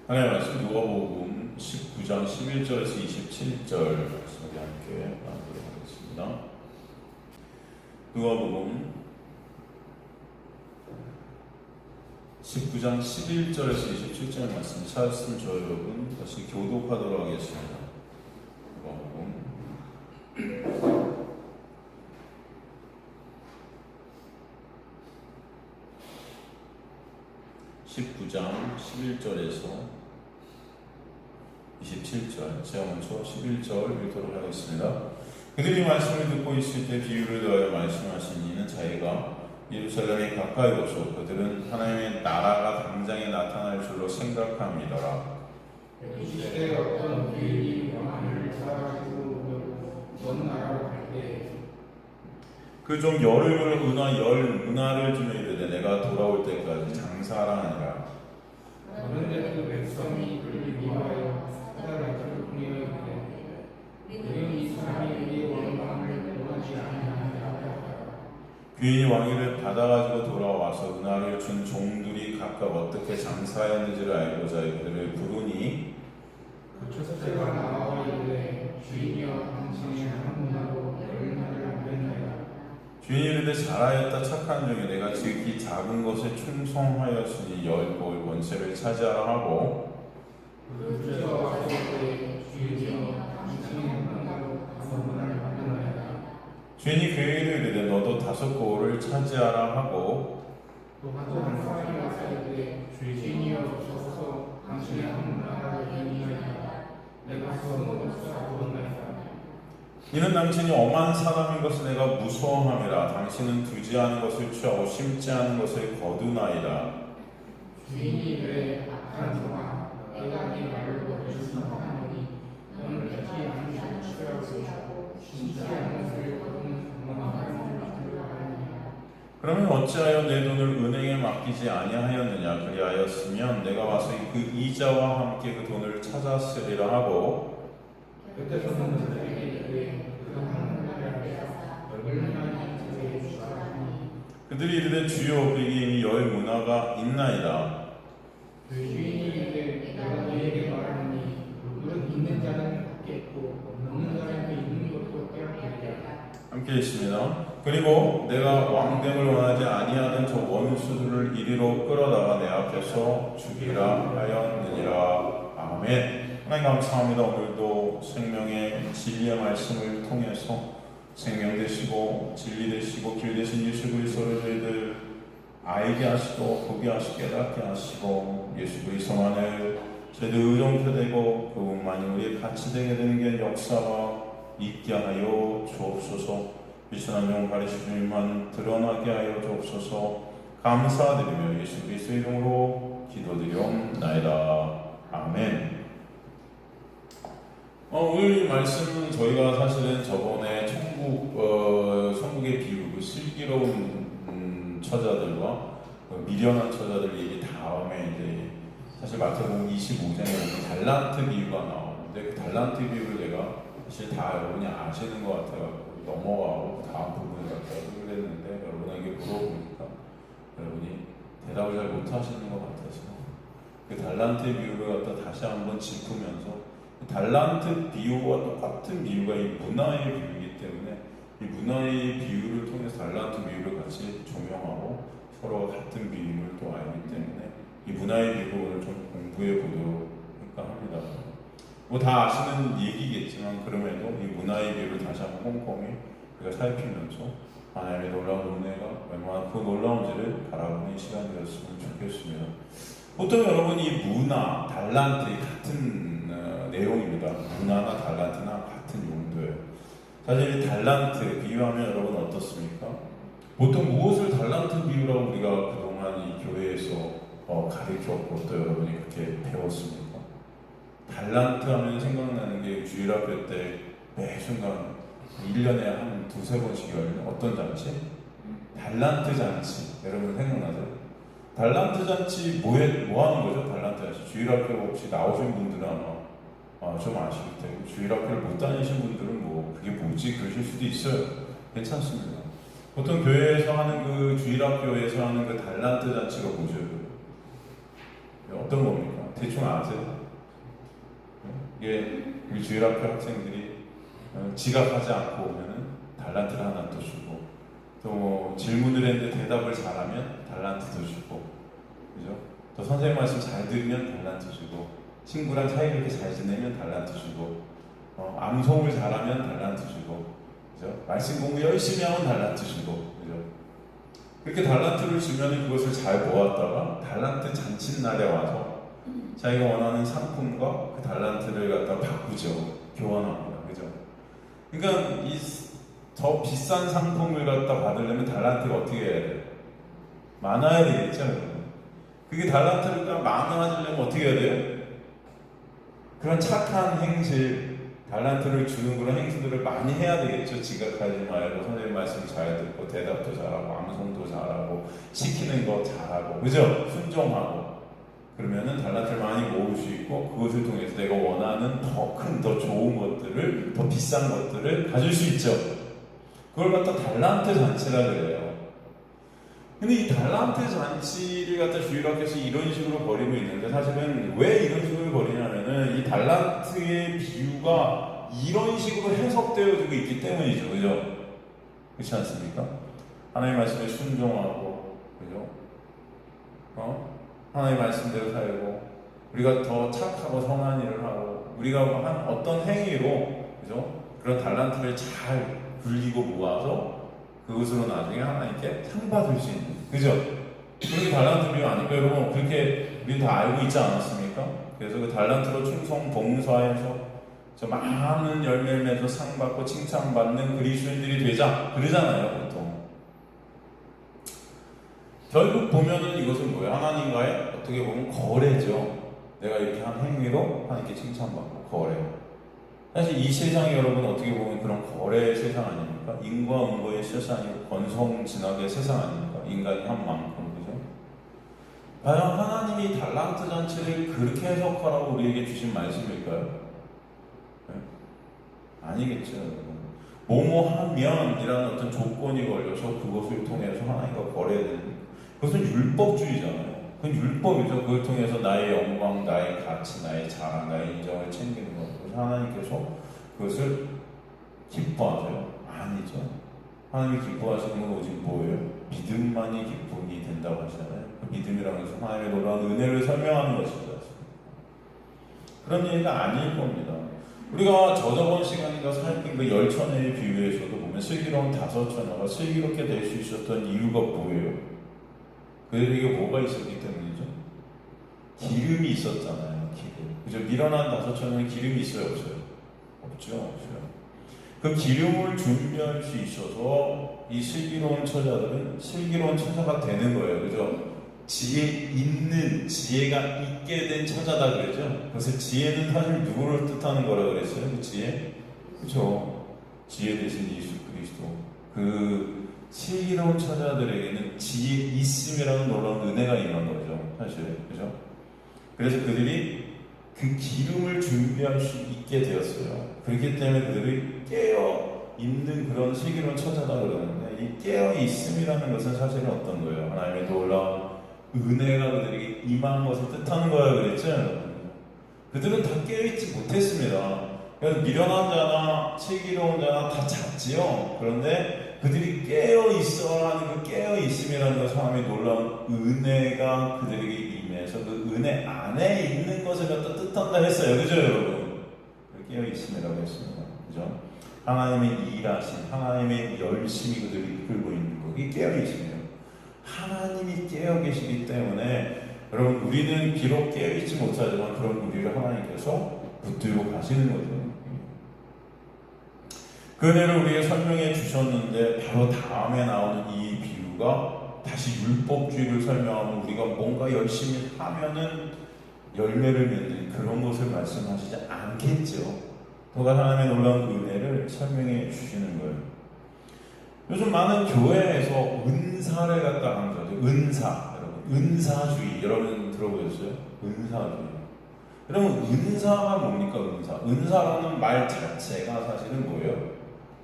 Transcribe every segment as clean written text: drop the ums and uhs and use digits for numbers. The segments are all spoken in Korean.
하나님의 말씀 누가복음 19장 11절에서 27절 우리 함께 나누도록 하겠습니다. 누가복음 19장 11절에서 27절 말씀 찾았으면 저 여러분 다시 교독하도록 하겠습니다. 누가복음 19장 11절에서 27절, 제가 먼저 11절 읽도록 하겠습니다. 그들이 말씀을 듣고 있을 때 비유를 더하여 말씀하신 이는 자기가 예루살렘에 가까이 오서 그들은 하나님의 나라가 당장에 나타날 줄로 생각함이더라. 이 시대에 어떤 귀인이 왕을 사가지고 먼 나라로 갈 때 그 좀 열을 문화를 주며 이르되 내가 돌아올 때까지 장사하라 하니라. 그런데 그 백성이 그를 미워하여 사달라기를 궁리하되 우리는 이 사람이 우리의 왕을 원하지 아니하느라. 귀인이 왕위를 받아가지고 돌아와서 은하를 준 종들이 각각 어떻게 장사하였는지를 알고자 그들을 부르니 그 첫째가 나와 이르되 주인이여 당신의 한 문화로 얼마를 남겼나이다. 주인이 이르되 잘하였다 착한 종이 내가 지극히 작은 것에 충성하였으니 열 볼 권세를 차지하라 하고 그 둘째가 와서 이르되 주인이여 당신의 한 문화로 다섯 문화를 남겼나이다. 주인이 그에게 이르되 너도 다섯 고을을 차지하라 하고 또 한 사람이 와서 이르되 주인이여 주소서 당신의 한 문화를 이행하리이다. 내가 서는 것을 알고나이다. 이는 당신이 엄한 사람인 것을 내가 무서워함이라. 당신은 두지 않은 것을 취하고 심지 않은 것을 거두나이다. 주인이 이르되 악한 종아 내가 네 말을 거두었사오니 너는 두지 않은 것을 취하고 심지 않은 것을 거두는 방황하는 줄을 알았느냐. 그러면 어찌하여 내 돈을 은행에 맡기지 아니하였느냐. 그리하였으면 내가 와서 그 이자와 함께 그 돈을 찾았으리라 하고 그때서는 그들에게 이르되 그한 문화를 얼마나 저에게 주시하니. 그들이 이르되 주여 우리에게 이미 열 문화가 있나이다. 그 주인이 이르되 내가 너희에게 말하노니 물은 있는 자는 받겠고 없는 자는 있는 것도 빼앗기리라. 함께 읽습니다. 그리고 내가 왕됨을 원하지 아니하는 저 원수들을 이리로 끌어다가 내 앞에서 죽이라 하였느니라. 아멘. 하나님 감사합니다. 오늘도 생명의 진리의 말씀을 통해서 생명 되시고 진리 되시고 길 되신 예수 그리스도를 저희들 알게 하시고 보게 하시고 깨닫게 하시고 예수 그리스도만을 저희들 의존케 되고 그분만이 우리의 같이 되게 되는 게 역사가 있게 하여 주옵소서. 비천한 영 가리신 주님만 드러나게 하여 주옵소서. 감사드리며 예수 그리스도 이름으로 기도드리옵나이다. 아멘. 오늘 이 말씀은 저희가 사실은 저번에 천국의 비유, 그 슬기로운 처자들과 미련한 처자들 얘기 다음에 이제 사실 마태복음 25장에 달란트 비유가 나오는데 그 달란트 비유를 제가 사실 다 여러분이 아시는 것 같아요. 넘어가고 다음 부분을 갖다가 그랬는데 여러분에게 물어보니까 여러분이 대답을 잘 못하시는 것 같아서 그 달란트 비유를 갖다 다시 한번 짚으면서 달란트 비유와 똑같은 비유가 이 문화의 비유이기 때문에 이 문화의 비유를 통해서 달란트 비유를 같이 조명하고 서로 같은 비유를 또 알기 때문에 이 문화의 비유를 오늘 좀 공부해 보도록 합니다. 뭐 다 아시는 얘기겠지만 그럼에도 이 문화의 비유를 다시 한번 꼼꼼히 우리가 살피면서 하나님의 놀라운 은혜가 얼마나 그 놀라운지를 바라보는 시간이 되었으면 좋겠습니다. 보통 여러분이 이 문화, 달란트 같은 내용입니다. 문화나 달란트나 같은 용도예요. 사실 이 달란트 비유하면 여러분 어떻습니까? 보통 무엇을 달란트 비유라고 우리가 그동안 이 교회에서 가르쳤고 또 여러분이 그렇게 배웠습니까? 달란트 하면 생각나는 게 주일학교 때 매 순간 1년에 한 두세 번씩 열리는 어떤 잔치? 달란트 잔치. 여러분 생각나죠? 달란트 잔치 뭐 하는 거죠? 달란트 잔치. 주일학교 혹시 나오신 분들은 아마 좀 아실 테고 주일학교를 못 다니신 분들은 뭐 그게 뭐지? 그러실 수도 있어요. 괜찮습니다. 보통 교회에서 하는 그 주일학교에서 하는 그 달란트 잔치가 뭐죠? 어떤 겁니까? 대충 아세요? 이게 우리 주일학교 학생들이 지각하지 않고 오면은 달란트를 하나 또 주고, 또 질문을 했는데 대답을 잘하면 달란트도 주고, 그죠? 또 선생님 말씀 잘 들으면 달란트 주고, 친구랑 사이 이렇게 잘 지내면 달란트 주고, 암송을 잘하면 달란트 주고, 그죠? 말씀 공부 열심히 하면 달란트 주고, 그죠? 그렇게 달란트를 주면 그것을 잘 모았다가 달란트 잔칫날에 와서 자기가 원하는 상품과 그 달란트를 갖다 바꾸죠. 교환합니다. 그죠? 그러니까 이 더 비싼 상품을 갖다 받으려면 달란트가 어떻게 해야 돼요? 많아야 되겠죠. 그게 달란트가 많아지려면 어떻게 해야 돼요? 그런 착한 행실, 달란트를 주는 그런 행실들을 많이 해야 되겠죠. 지각하지 말고 선생님 말씀 잘 듣고 대답도 잘하고 암송도 잘하고 시키는 거 잘하고, 그죠? 순종하고. 그러면은 달란트를 많이 모을 수 있고, 그것을 통해서 내가 원하는 더 큰, 더 좋은 것들을, 더 비싼 것들을 가질 수 있죠. 그걸 갖다 달란트 잔치라 그래요. 근데 이 달란트 잔치를 갖다 주일학교에서 이런 식으로 벌이고 있는데, 사실은 왜 이런 식으로 벌이냐면은 이 달란트의 비유가 이런 식으로 해석되어지고 있기 때문이죠. 그죠? 그렇지 않습니까? 하나님의 말씀에 순종하고, 그죠? 하나님의 말씀대로 살고, 우리가 더 착하고 선한 일을 하고, 우리가 한 어떤 행위로, 그죠? 그런 달란트를 잘 굴리고 모아서 그것으로 나중에 하나님께 상 받을 수 있는, 그죠? 그렇게 달란트 비유 아닐까? 여러분, 그렇게 우리 다 알고 있지 않았습니까? 그래서 그 달란트로 충성 봉사해서 저 많은 열매를 맺어 상 받고 칭찬받는 그리스도인들이 되자 그러잖아요, 보통. 결국 보면은 이것은 뭐예요? 하나님과의 어떻게 보면 거래죠. 내가 이렇게 한 행위로 하나님께 칭찬받고 거래. 사실 이 세상이 여러분 어떻게 보면 그런 거래의 세상 아닙니까? 인과 응고의 세상이고 권성진학의 세상 아닙니까? 인간이 한 만큼, 그죠? 과연 하나님이 달란트 잔치를 그렇게 해석하라고 우리에게 주신 말씀일까요? 네? 아니겠죠, 여러분. 뭐뭐 하면이라는 어떤 조건이 걸려서 그것을 통해서 하나님과 거래되는, 그것은 율법주의잖아요. 그건 율법이죠. 그걸 통해서 나의 영광, 나의 가치, 나의 자랑, 나의 인정을 챙기는 것. 그래서 하나님께서 그것을 기뻐하세요? 아니죠. 하나님이 기뻐하시는 건 오직 뭐예요? 믿음만이 기쁨이 된다고 하시잖아요. 그 믿음이라는 것은 하나님의 놀라운 은혜를 설명하는 것이죠. 그런 얘기가 아닐 겁니다. 우리가 저저번 시간인가 살핀 그 열처녀의 비유에서도 보면 슬기로운 5처녀가 슬기롭게 될 수 있었던 이유가 뭐예요? 그들에게 뭐가 있었기 때문이죠? 기름이 있었잖아요. 기름. 그죠? 미련한 5처녀는 기름이 있어요? 없어요? 없죠. 없어요. 그 기름을 준비할 수 있어서 이 슬기로운 처자들은 슬기로운 처자가 되는 거예요. 그죠? 지혜가 있게 된 처자다 그랬죠? 그래서 지혜는 사실 누구를 뜻하는 거라 그랬어요? 그 지혜? 그죠? 지혜 대신 예수 그리스도. 그 슬기로운 처자들에게는 지혜 있음이라는 놀라운 은혜가 임한 거죠. 사실. 그죠? 그래서 그들이 그 기름을 준비할 수 있게 되었어요. 그렇기 때문에 그들이 깨어 있는 그런 슬기로운 처자다 그러는데, 이 깨어 있음이라는 것은 사실은 어떤 거예요? 하나님의 놀라운 은혜가 그들에게 임한 것을 뜻하는 거라 그랬죠. 그들은 다 깨어있지 못했습니다. 그래서 미련한 자나 슬기로운 자나 다 잤지요. 그런데 그들이 깨어있어야 하는 그 깨어있음이라는 것은 하나님의 놀라운 은혜가 그들에게 임해서 그 은혜 안에 있는 것을 갖다 뜻한다 했어요. 그죠, 여러분? 깨어있음이라고 했습니다. 그죠? 하나님의 일하신, 하나님의 열심히 그들이 이끌고 있는 거, 이게 깨어있음이에요. 하나님이 깨어 계시기 때문에 여러분, 우리는 비록 깨어있지 못하지만 그런 우리를 하나님께서 붙들고 가시는 거죠. 그 은혜를 우리에게 설명해 주셨는데, 바로 다음에 나오는 이 비유가 다시 율법주의를 설명하면 우리가 뭔가 열심히 하면은 열매를 맺는 그런 것을 말씀하시지 않겠죠. 그가 하나님의 놀라운 은혜를 설명해 주시는 거예요. 요즘 많은 교회에서 은사를 갖다 강조하죠. 은사, 여러분, 은사주의 여러분 들어보셨어요? 은사주의. 여러분, 은사가 뭡니까? 은사라는 말 자체가 사실은 뭐예요?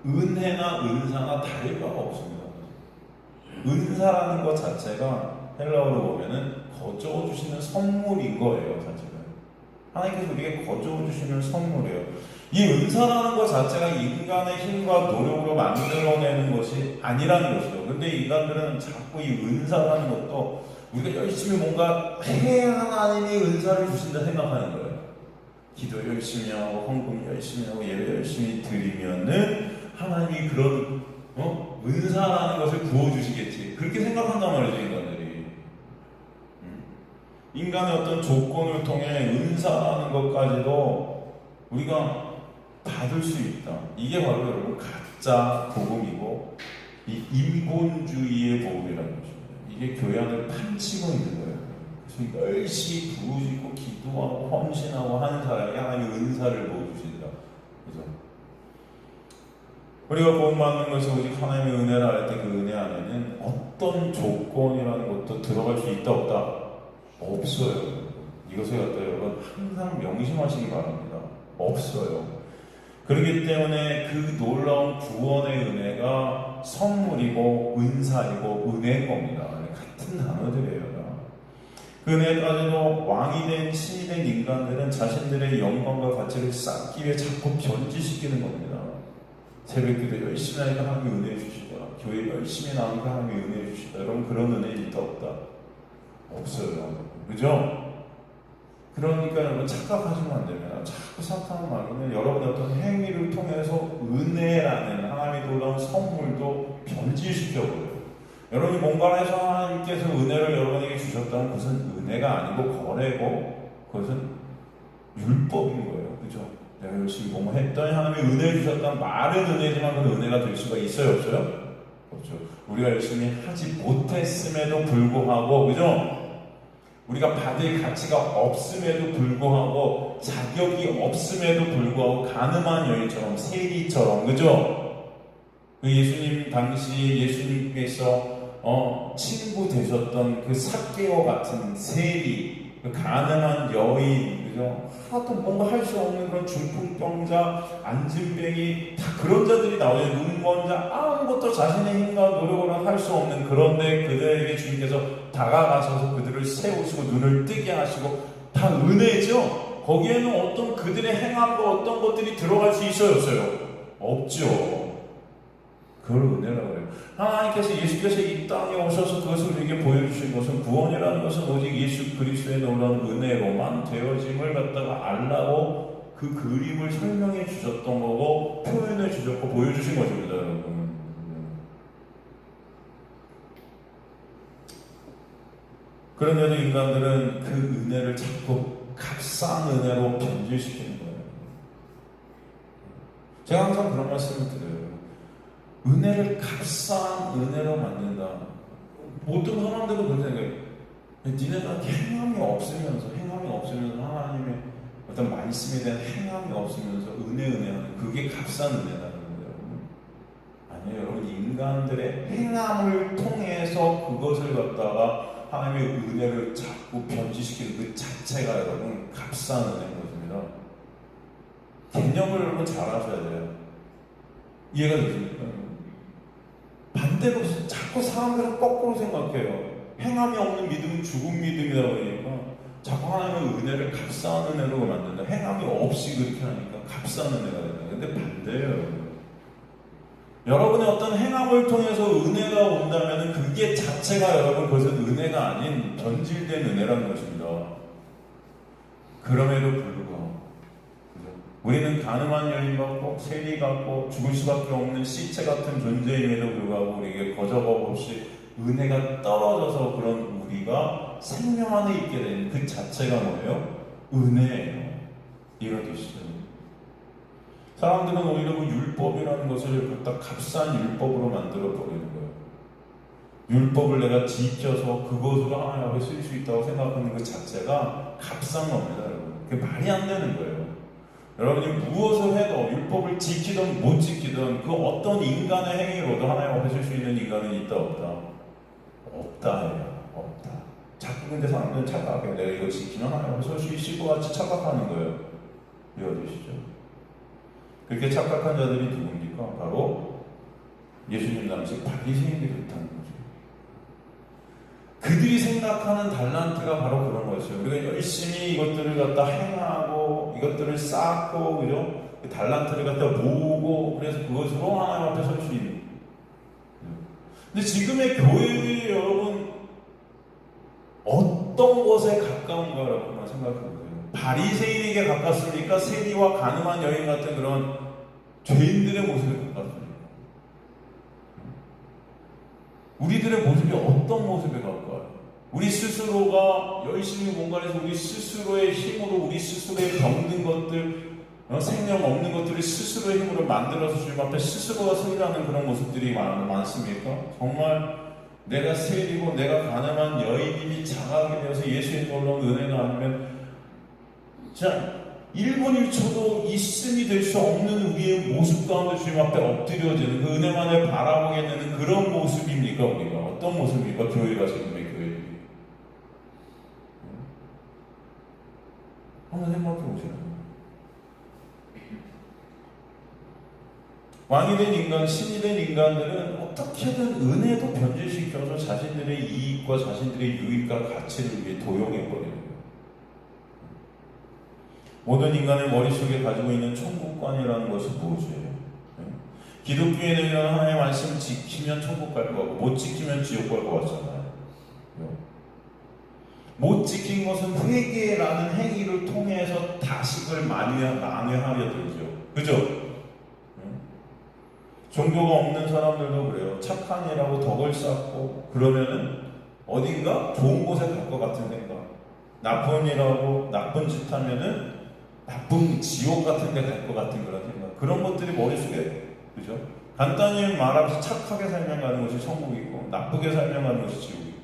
은혜나 은사나 다를 바가 없습니다. 은사라는 것 자체가 헬라어로 보면은 거저주시는 선물인 거예요, 사실은. 하나님께서 우리에게 거저 주시는 선물이에요. 이 은사라는 것 자체가 인간의 힘과 노력으로 만들어내는 것이 아니라는 것이죠. 근데 인간들은 자꾸 이 은사라는 것도 우리가 열심히 뭔가 해야 하나님이 은사를 주신다 생각하는 거예요. 기도 열심히 하고 헌금 열심히 하고 예배 열심히 드리면은 하나님이 그런 은사라는 것을 부어주시겠지, 그렇게 생각한단 말이죠, 인간들이. 인간의 어떤 조건을 통해 은사라는 것까지도 우리가 받을 수 있다. 이게 바로 여러분 가짜 복음이고 이 인본주의의 복음이라는 것입니다. 이게 교회 안을 판치고 있는 거예요. 그래서 열심히 부르짖고 기도하고 헌신하고 하는 사람이 하나님의 은사를 부어주시더라. 그죠? 우리가 구원받는 것이 오직 하나님의 은혜라 할 때 그 은혜 안에는 어떤 조건이라는 것도 들어갈 수 있다 없다? 없어요. 이것을 갖다 여러분 항상 명심하시기 바랍니다. 없어요. 그렇기 때문에 그 놀라운 구원의 은혜가 선물이고 은사이고 은혜인 겁니다. 같은 단어들이에요. 그 은혜까지도 왕이 된 신이 된 인간들은 자신들의 영광과 가치를 쌓기 위해 자꾸 변질시키는 겁니다. 새벽기도 열심히 하니까 하나님이 은혜 주시다. 교회 열심히 나오니까 하나님이 은혜 주시다. 여러분 그런 은혜 있다 없다? 없어요. 그죠? 그러니까 여러분 착각하시면 안 됩니다. 자꾸 사탄은 말하면 여러분의 어떤 행위를 통해서 은혜라는 하나님의 놀라운 선물도 변질시켜버려요. 여러분이 뭔가를 해서 하나님께서 은혜를 여러분에게 주셨다면 그것은 은혜가 아니고 거래고 그것은 율법인 거예요. 그죠? 내가 열심히 뭐뭐 했더니 하나님이 은혜를 주셨다면 말은 은혜지만 그건 은혜가 될 수가 있어요? 없어요? 없죠. 우리가 열심히 하지 못했음에도 불구하고, 그죠? 우리가 받을 가치가 없음에도 불구하고, 자격이 없음에도 불구하고, 가늠한 여인처럼, 세리처럼, 그죠? 그 예수님 당시 예수님께서 친구 되셨던 그 삭개오 같은 세리, 그 가늠한 여인, 그죠? 하나도 뭔가 할 수 없는 그런 중풍병자, 안진뱅이, 다 그런 자들이 나오죠. 눈먼자, 아무것도 자신의 힘과 노력으로 할 수 없는, 그런데 그들에게 주님께서 다가가셔서 그들을 세우시고 눈을 뜨게 하시고, 다 은혜죠. 거기에는 어떤 그들의 행함과 어떤 것들이 들어갈 수 있어요, 없어요? 없죠. 그걸 은혜라고 해요. 하나님께서 예수께서 이 땅에 오셔서 그것을 우리에게 보여주신 것은, 구원이라는 것은 오직 예수 그리스도의 놀라운 은혜로만 되어짐을 갖다가 알라고 그 그림을 설명해 주셨던 거고 표현해 주셨고 보여주신 것입니다, 여러분. 그런데도 인간들은 그 은혜를 자꾸 값싼 은혜로 변질시키는 거예요. 제가 항상 그런 말씀을 드려요. 은혜를 값싼 은혜로 만든다. 모든 사람들은 그렇게 생각해요. 니네가 행함이 없으면서 하나님의 어떤 말씀에 대한 행함이 없으면서 은혜하는 그게 값싼 은혜라는 거예요. 아니에요. 여러분, 인간들의 행함을 통해서 그것을 갖다가 하나님의 은혜를 자꾸 변질시키는 그 자체가 여러분 값싼 은혜인 것입니다. 개념을 여러분 잘 아셔야 돼요. 이해가 되십니까? 반대로 자꾸 사람들은 거꾸로 생각해요. 행함이 없는 믿음은 죽은 믿음이다 보니까 자꾸 하나님의 은혜를 값싼 은혜로 만든다. 행함이 없이 그렇게 하니까 값싼 은혜가 된다. 근데 반대예요. 여러분의 어떤 행함을 통해서 은혜가 온다면 그게 자체가 여러분 그것은 은혜가 아닌 변질된 은혜라는 것입니다. 그럼에도 불구하고 우리는 가늠한 여인 같고 세리 같고 죽을 수밖에 없는 시체 같은 존재임에도 불구하고 우리에게 거저법 없이 은혜가 떨어져서 그런 우리가 생명 안에 있게 된 그 자체가 뭐예요? 은혜예요. 이해되시죠? 사람들은 오히려 그 율법이라는 것을 갖다 값싼 율법으로 만들어 버리는 거예요. 율법을 내가 지켜서 그것으로 하나님 앞에 쓸 수 있다고 생각하는 그 자체가 값싼 겁니다, 여러분. 그게 말이 안 되는 거예요. 여러분이 무엇을 해도 율법을 지키든 못 지키든 그 어떤 인간의 행위로도 하나님 앞에 쓸 수 있는 인간은 있다 없다? 없다예요. 없다. 자꾸 근데 사람들은 착각해요. 내가 이거 지키면 하나님 앞에 설 수 있을 것 같이 착각하는 거예요. 이해되시죠? 그렇게 착각한 자들이 누굽니까? 바로 예수님 당시 바리새인들이었다는 거죠. 그들이 생각하는 달란트가 바로 그런 거죠. 우리가 열심히 이것들을 갖다 행하고 이것들을 쌓고 그죠? 그 달란트를 갖다 모으고 그래서 그것으로 하나님 앞에 설 수 있는. 근데 지금의 교회들이 여러분 어떤 것에 가까운가라고 생각해보세요. 바리새인에게 가깝습니까? 세리와 가늠한 여인 같은 그런 죄인들의 모습에 가깝습니까? 우리들의 모습이 어떤 모습에 가까워요? 우리 스스로가 열심히 뭔가를 해서 우리 스스로의 힘으로 우리 스스로의 병든 것들, 생명 없는 것들을 스스로의 힘으로 만들어서 주님 앞에 스스로가 서 일하는 그런 모습들이 많습니까? 정말 내가 세리고 내가 가늠한 여인이 장하게 되어서 예수의 놀라운 은혜가 아니면 자 1분 1초도 있음이 될 수 없는 우리의 모습 가운데 주님 앞에 엎드려지는 그 은혜만을 바라보게 되는 그런 모습입니까? 우리가 어떤 모습입니까? 교회가 지금의 교회들이 한번 생각해 보세요. 왕이 된 인간, 신이 된 인간들은 어떻게든 은혜도 변질시켜서 자신들의 이익과 자신들의 유익과 가치를 위해 도용해버리는 거예요. 모든 인간의 머릿속에 가지고 있는 천국관이라는 것이 무엇이에요? 기독교인은 하나님의 말씀 지키면 천국 갈 거고 못 지키면 지옥 갈 거 같잖아요. 못 지킨 것은 회개라는 행위를 통해서 다식을 만회하려 들죠. 그죠? 종교가 없는 사람들도 그래요. 착한 일하고 덕을 쌓고 그러면은 어딘가 좋은 곳에 갈 것 같은 생각. 나쁜 일하고 나쁜 짓 하면은 나쁜 지옥 같은 데 갈 것 같은 그런 생각. 그런 것들이 머릿속에, 그죠? 간단히 말하면서 착하게 살면 가는 것이 천국이고 나쁘게 살면 가는 것이 지옥이고.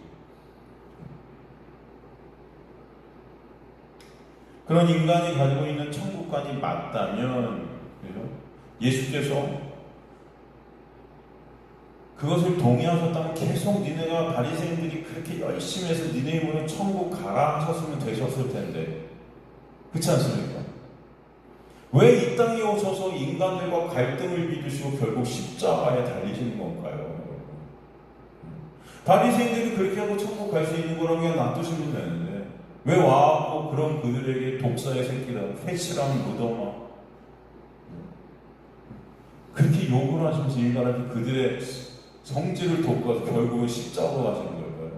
그런 인간이 가지고 있는 천국관이 맞다면, 그죠? 예수께서 그것을 동의하셨다면 계속 니네가 바리새인들이 그렇게 열심히 해서 니네 힘으로 천국 가라 하셨으면 되셨을 텐데 그렇지 않습니까? 왜 이 땅에 오셔서 인간들과 갈등을 빚으시고 결국 십자가에 달리시는 건가요? 바리새인들이 그렇게 하고 천국 갈 수 있는 거라고 그냥 놔두시면 되는데 왜 와갖고 그런 그들에게 독사의 새끼다, 회칠한 무덤아 그렇게 욕을 하시면서 인간한테 그들의 성질을 돋궈서 결국은 십자가로 가시는 걸까요?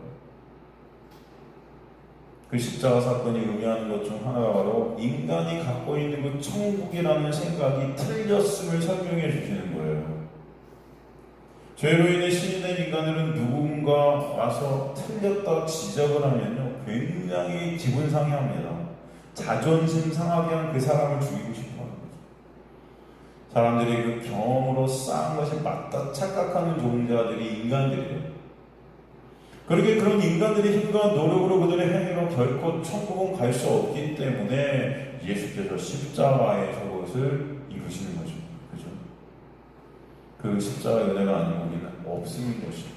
그 십자가 사건이 의미하는 것 중 하나가 바로 인간이 갖고 있는 그 천국이라는 생각이 틀렸음을 설명해 주시는 거예요. 죄로 인해 신이 된 인간들은 누군가 와서 틀렸다 지적을 하면요 굉장히 기분 상해합니다. 자존심 상하게 한 그 사람을 죽이고 싶어 하는 거죠. 사람들이 그 경험으로 쌓은 것이 맞다 착각하는 종자들이 인간들이에요. 그러게 그런 인간들의 힘과 노력으로 그들의 행위로 결코 천국은 갈 수 없기 때문에 예수께서 십자가에 저것을 이루시는 거죠. 그죠? 그 십자가의 은혜가 아니고 우리는 없음인 것이죠.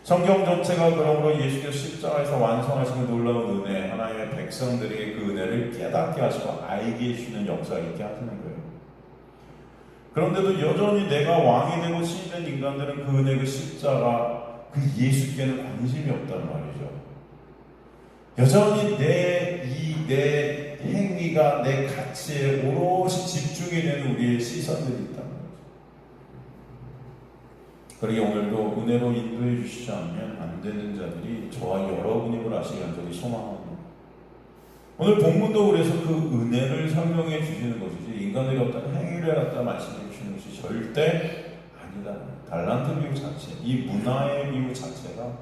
성경 전체가 그러므로 예수께서 십자가에서 완성하시는 놀라운 은혜, 하나님의 백성들에게 그 은혜를 깨닫게 하시고 알게 해주시는 역사가 있게 하시는 거예요. 그런데도 여전히 내가 왕이 되고 신이 된 인간들은 그 은혜, 그 십자가, 그 예수께는 관심이 없단 말이죠. 여전히 내 행위가 내 가치에 오롯이 집중이 되는 우리의 시선들이 있단 말이죠. 그러게 오늘도 은혜로 인도해 주시지 않으면 안 되는 자들이 저와 여러분임을 아시기 간절히 소망합니다. 오늘 본문도 그래서 그 은혜를 설명해 주시는 것이지 인간의 어떤 행위를 갖다 말씀해 주시는 것이 절대 아니다. 달란트 비유 자체, 이 문화의 비유 자체가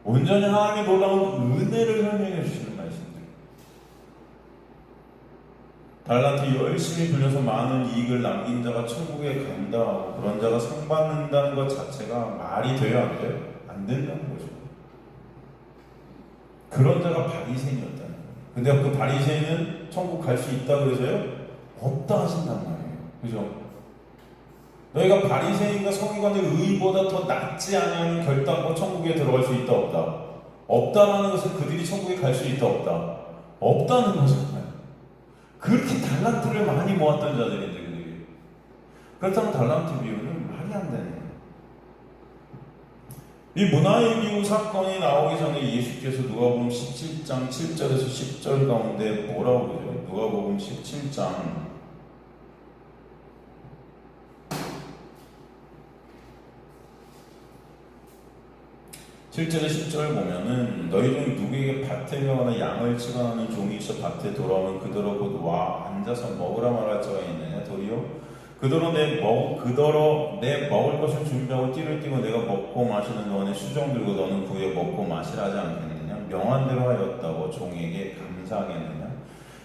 온전히 하나님의 놀라운 은혜를 설명해 주시는 말씀들. 달란트 열심히 불려서 많은 이익을 남긴 자가 천국에 간다. 그런 자가 상 받는다는 것 자체가 말이 돼야 안 돼요? 안 된다는 거죠. 그런 자가 바리새인이었다는 거예요. 근데 그 바리새인은 천국 갈 수 있다 그래서요? 없다 하신단 말이에요. 그죠? 너희가 바리새인과 서기관의 의보다 더 낫지 않은 결단과 천국에 들어갈 수 있다 없다? 없다라는 것은 그들이 천국에 갈 수 있다 없다? 없다는 거잖아요. 그렇게 달란트를 많이 모았던 자들인데 그들이. 그렇다면 달란트 비유는 말이 안 되는 거예요. 이 문화의 비유 사건이 나오기 전에 예수께서 누가복음 17장 7절에서 10절 가운데 뭐라고 그러죠? 누가복음 17장 7절에 10절 보면은 너희 중 누구에게 밭에 가거나 양을 치거나 하는 종이 있어 밭에 돌아오면 그더러 곧 와 앉아서 먹으라 말할 자가 있느냐 도리어 그더러 내 먹을 것을 준비하고 띠를 띠고 내가 먹고 마시는 동안에 수정 들고 너는 구에 먹고 마시라 하지 않겠느냐 명한 대로 하였다고 종에게 감사하겠느냐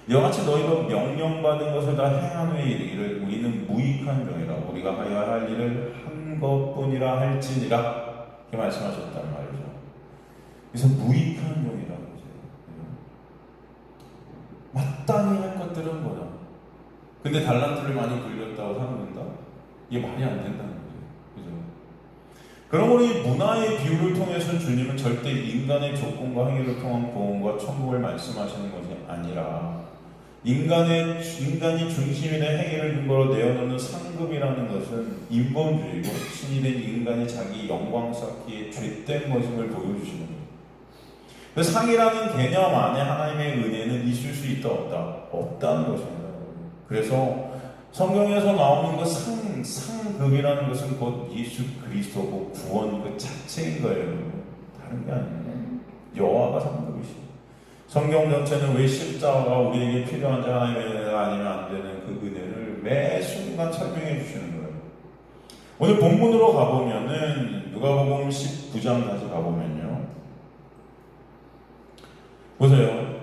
이와 같이 너희도 명령받은 것을 다 행한 후에 이르기를 우리는 무익한 종이라 우리가 하여야 할 일을 한 것뿐이라 할지니라 이렇게 말씀하셨단 말이죠. 그래서 무익한 종이라고 하세요. 마땅히 할 것들은 뭐다. 근데 달란트를 많이 굴렸다고 사는다? 이게 말이 안 된다는 거죠. 그죠? 그러므로 이 문화의 비유를 통해서 주님은 절대 인간의 조건과 행위를 통한 구원과 천국을 말씀하시는 것이 아니라 인간이 중심이 된 행위를 근거로 내어놓는 상급이라는 것은 인본주의고 신이 된 인간이 자기 영광 쌓기에 죄된 모습을 보여주시는 거예요. 그 상이라는 개념 안에 하나님의 은혜는 있을 수 있다 없다는 것입니다. 그래서 성경에서 나오는 그 상급이라는 것은 곧 예수 그리스도고 구원 그 자체인 거예요. 다른 게 아니에요. 여호와가 상급이시죠. 성경 전체는 왜 십자가가 우리에게 필요한지 하나님의 은혜가 아니면 안 되는 그 은혜를 매 순간 설명해 주시는 거예요. 오늘 본문으로 가보면은 누가복음 19장 다시 가보면요. 보세요.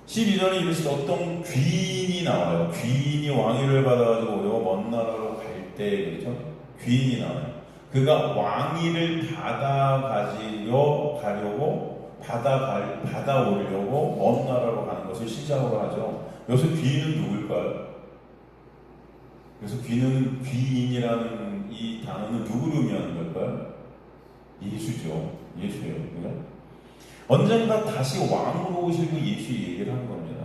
12절에 이르시되 어떤 귀인이 나와요. 귀인이 왕위를 받아가지고 먼 나라로 갈 때 그렇죠? 귀인이 나와요. 그가 왕위를 받아오려고 먼 나라로 가는 것을 시작으로 하죠. 여기서 귀인은 누굴까요? 그래서 귀인이라는 이 단어는 누구를 의미하는 걸까요? 예수죠. 예수예요. 그죠? 언젠가 다시 왕으로 오실 그 예수 얘기를 하는 겁니다.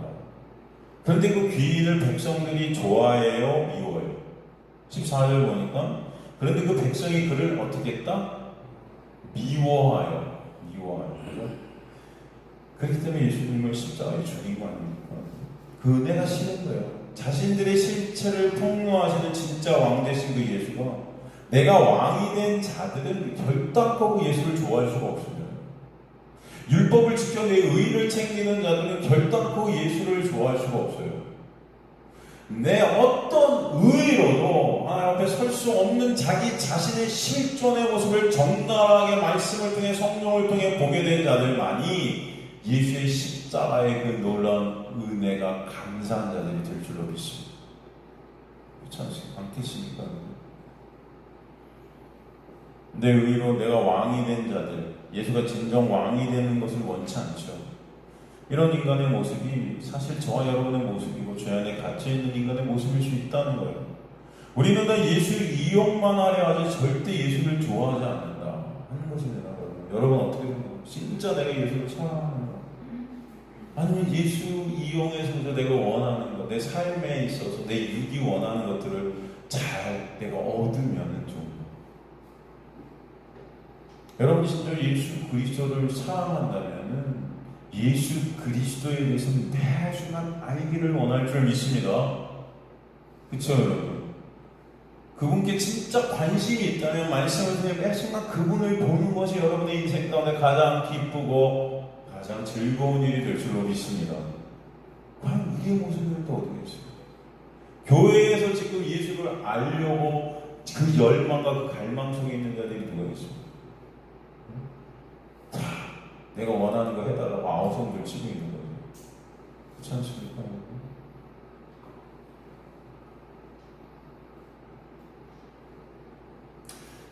그런데 그 귀인을 백성들이 좋아해요? 미워해요? 14절 보니까 그런데 그 백성이 그를 어떻게 했다? 미워하여. 그죠? 그렇기 때문에 예수님을 십자가에 죽인 거 아닙니까? 그 은혜가 싫은 거예요. 자신들의 실체를 폭로하시는 진짜 왕 되신 그 예수가 내가 왕이 된 자들은 결단코 예수를 좋아할 수가 없습니다. 율법을 지켜 내 의를 챙기는 자들은 결단코 예수를 좋아할 수가 없어요. 내 어떤 의로도 하나님 앞에 설 수 없는 자기 자신의 실존의 모습을 적나라하게 말씀을 통해 성령을 통해 보게 된 자들만이 예수의 십자가의 그 놀라운 은혜가 감사한 자들이 될 줄로 믿습니다. 그렇지 않겠습니까? 내 의로 내가 왕이 된 자들, 예수가 진정 왕이 되는 것을 원치 않죠. 이런 인간의 모습이 사실 저와 여러분의 모습이고 죄 안에 갇혀있는 인간의 모습일 수 있다는 거예요. 우리는 다 예수 이용만 하려 하지 절대 예수를 좋아하지 않는다 하는 것입니다. 여러분 어떻게 생각해요? 진짜 내가 예수를 사랑하는가? 아니면 예수 이용해서 내가 원하는 것, 내 삶에 있어서 내 육이 원하는 것들을 잘 내가 얻으면 좀 여러분 진짜 예수 그리스도를 사랑한다면 예수 그리스도에 대해서 매 순간 알기를 원할 줄 믿습니다. 그쵸 여러분? 그분께 진짜 관심이 있다면 말씀을 통해 매 순간 그분을 보는 것이 여러분의 인생 가운데 가장 기쁘고 가장 즐거운 일이 될 줄로 믿습니다. 과연 우리의 모습은 또 어떻게 했어요? 교회에서 지금 예수를 알려고 그 열망과 그 갈망 속에 있는 자들이 누가 있습니까? 내가 원하는 거 해달라고 아우성들 치고 있는 거죠. 그렇지 않습니까?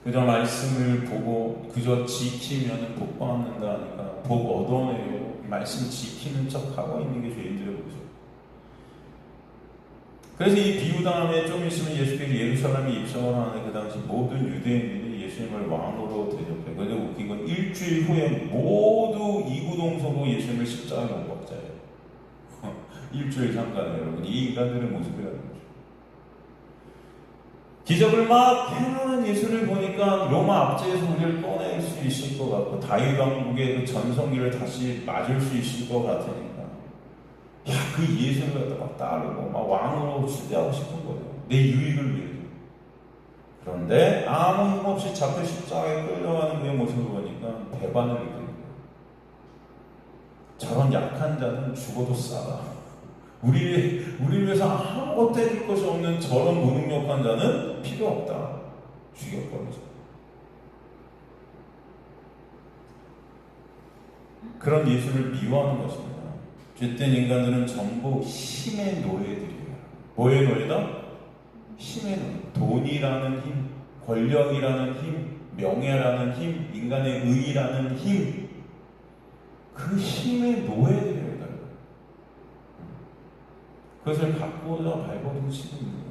그저 말씀을 보고 그저 지키면 복 받는다 하니까 복 얻어내고 말씀 지키는 척 하고 있는 게 죄인들의 모습. 그래서 이 비유 다음에 좀 있으면 예수께서 예루살렘에 입성을 하는 그 당시 모든 유대인들이 예수님을 왕으로 대접해요. 그런데 웃긴 건 일주일 후에 모두 이구동성으로 예수님을 십자가에 못 박자예요. 일주일 상간에 여러분 이 인간들의 모습이라는 거죠. 기적을 막 행하는 예수를 보니까 로마 압제에서 우리를 꺼낼 수 있을 것 같고 다윗 왕국의 그 전성기를 다시 맞을 수 있을 것 같으니까 그 예수를 갖다가 따르고 막 왕으로 추대하고 싶은 거예요. 내 유익을 위해서. 그런데 아무 힘없이 잡혀 십자가에 끌려가는 그의 모습을 보니까 배반을 느끼는 거예요. 저런 약한 자는 죽어도 싸다. 우리 위해서 아무것도 해줄 것이 없는 저런 무능력한 자는 필요 없다. 죽여버리자. 그런 예수를 미워하는 것입니다. 죄된 인간들은 전부 힘의 노예들이에요. 뭐의 노예다? 힘의 노예. 돈이라는 힘, 권력이라는 힘, 명예라는 힘, 인간의 의의라는 힘, 그 힘의 노예들이에요. 그것을 바꾸자 발버둥 치는 거예요.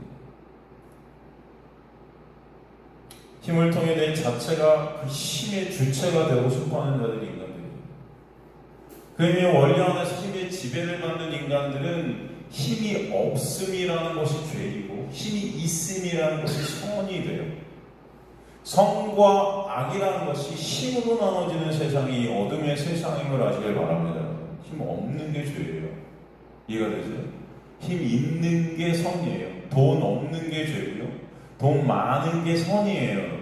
힘을 통해 내 자체가 그 힘의 주체가 되고 싶어하는 자들이 인간들이에요. 그 의미에 원리 안에서 힘의 지배를 받는 인간들은 힘이 없음이라는 것이 죄이고 힘이 있음이라는 것이 선이 돼요. 선과 악이라는 것이 힘으로 나눠지는 세상이 어둠의 세상임을 아시길 바랍니다. 힘 없는 게 죄예요. 이해가 되세요? 힘 있는 게 선이에요. 돈 없는 게 죄고요. 돈 많은 게 선이에요.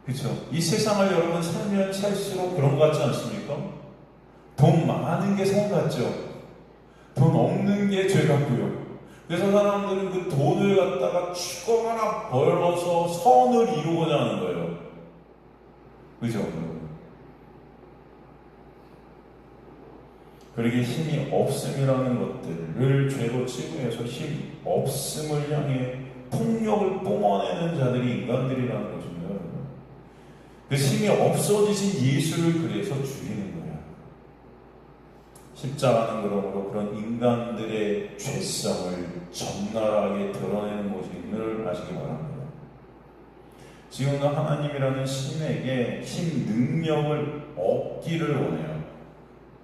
그렇죠? 이 세상을 여러분 살면 살수록 그런 것 같지 않습니까? 돈 많은 게 선 같죠? 돈 없는 게 죄 같고요. 그래서 사람들은 그 돈을 갖다가 죽어가나 벌어서 선을 이루고자 하는 거예요. 그죠? 그러기에 힘이 없음이라는 것들을 죄로 치부해서 힘 없음을 향해 폭력을 뿜어내는 자들이 인간들이라는 것입니다. 그 힘이 없어지신 예수를 그래서 죽이는 거예요. 십자가는 그러므로 그런 인간들의 죄성을 적나라하게 드러내는 것임을 아시기 바랍니다. 지금은 하나님이라는 신에게 힘 능력을 얻기를 원해요.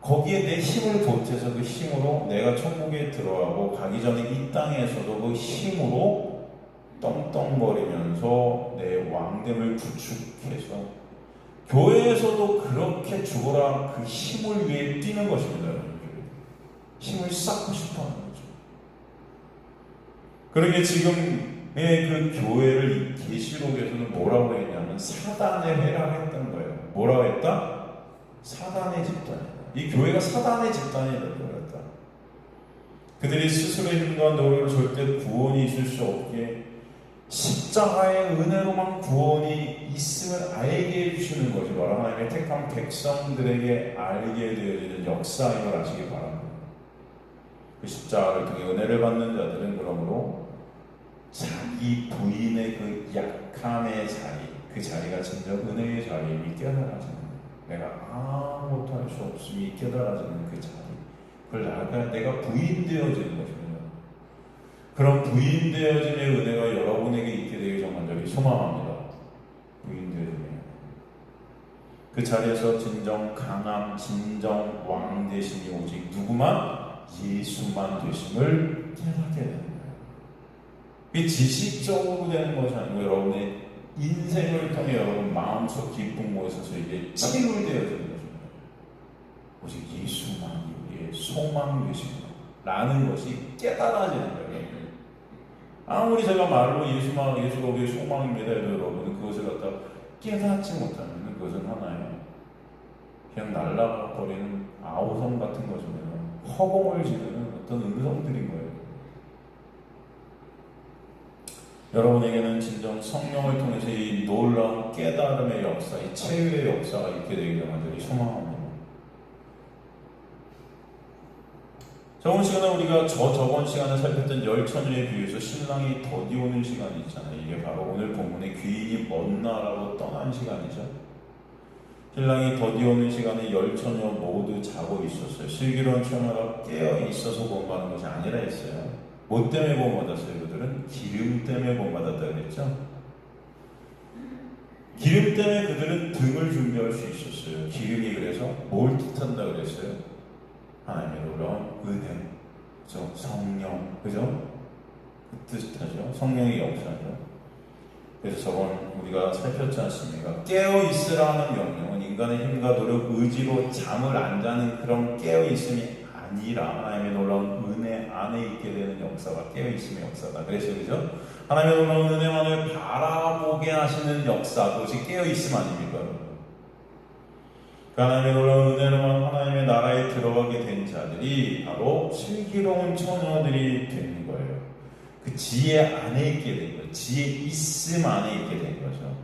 거기에 내 힘을 보태서 그 힘으로 내가 천국에 들어가고 가기 전에 이 땅에서도 그 힘으로 떵떵거리면서 내 왕됨을 구축해서 교회에서도 그렇게 죽어라 그 힘을 위해 뛰는 것입니다. 힘을 쌓고 싶어하는 거죠. 그러게 지금의 그 교회를 계시록에서는 뭐라고 했냐면 사단의 회라고 했던 거예요. 뭐라고 했다? 사단의 집단이다. 이 교회가 사단의 집단이 되어버렸다. 그들이 스스로의 힘과 노력으로 절대 구원이 있을 수 없게 십자가의 은혜로만 구원이 있음을 알게 해주시는 것이 바로 하나님의 택한 백성들에게 알게 되어지는 역사임을 아시기 바랍니다. 그 십자가를 통해 은혜를 받는 자들은 그러므로 자기 부인의 그 약함의 자리, 그 자리가 진정 은혜의 자리임이 깨달아지는 거예요. 내가 아무것도 할 수 없음이 깨달아지는 그 자리, 그걸 내가 부인되어지는 것입니다. 그런 부인되어짐의 은혜가 여러분에게 있게 되길 정말 소망합니다. 부인되어짐의 그 자리에서 진정 강함, 진정 왕 되심이 오직 누구만? 예수만 되심을 깨닫게 되는 거예요. 이게 지식적으로 되는 것이 아니고 여러분의 인생을 통해 여러분 마음속 깊은 곳에서 이게 체류되어지는 것입니다. 오직 예수만이 우리의 소망 되시구나 라는 것이 깨달아지는 거예요. 아무리 제가 말로 예수가 우리의 소망입니다 해도 여러분은 그것을 갖다 깨닫지 못하면 그것은 하나의 그냥 날아가 버리는 아우성 같은 것입니다. 허공을 지르는 어떤 음성들인 거예요. 여러분에게는 진정 성령을 통해서 이 놀라운 깨달음의 역사, 이 체유의 역사가 있게 되기를 간절히 소망합니다. 저번 시간에 우리가 저번 시간에 살폈던 열처녀에 비유해서 신랑이 더디오는 시간이 있잖아요. 이게 바로 오늘 본문의 귀인이 먼 나라로 떠난 시간이죠. 신랑이 더디오는 시간에 열처녀 모두 자고 있었어요. 슬기로운 처녀가 깨어 있어서 구원받는 것이 아니라 했어요. 뭐 때문에 구원받았어요? 그들은 기름 때문에 구원받았다 그랬죠. 기름 때문에 그들은 등을 준비할 수 있었어요. 기름이 그래서 뭘 뜻한다 그랬어요? 하나님의 놀라운 은혜, 그죠? 성령, 그죠? 그 뜻하죠. 성령의 역사죠. 그래서 저번 우리가 살폈지 않습니까? 깨어 있으라는 명령은 인간의 힘과 노력, 의지로 잠을 안 자는 그런 깨어 있음이 아니라 하나님의 놀라운 은혜 안에 있게 되는 역사가 깨어 있음의 역사다. 그래서 그죠? 하나님의 놀라운 은혜만을 바라보게 하시는 역사, 그것이 깨어 있음 아닙니까? 그 하나님의 놀라운 은혜로만 하나님의 나라에 들어가게 된 자들이 바로 슬기로운 처녀들이 되는 거예요. 그 지혜 안에 있게 된 거예요. 지혜 있음 안에 있게 된 거죠.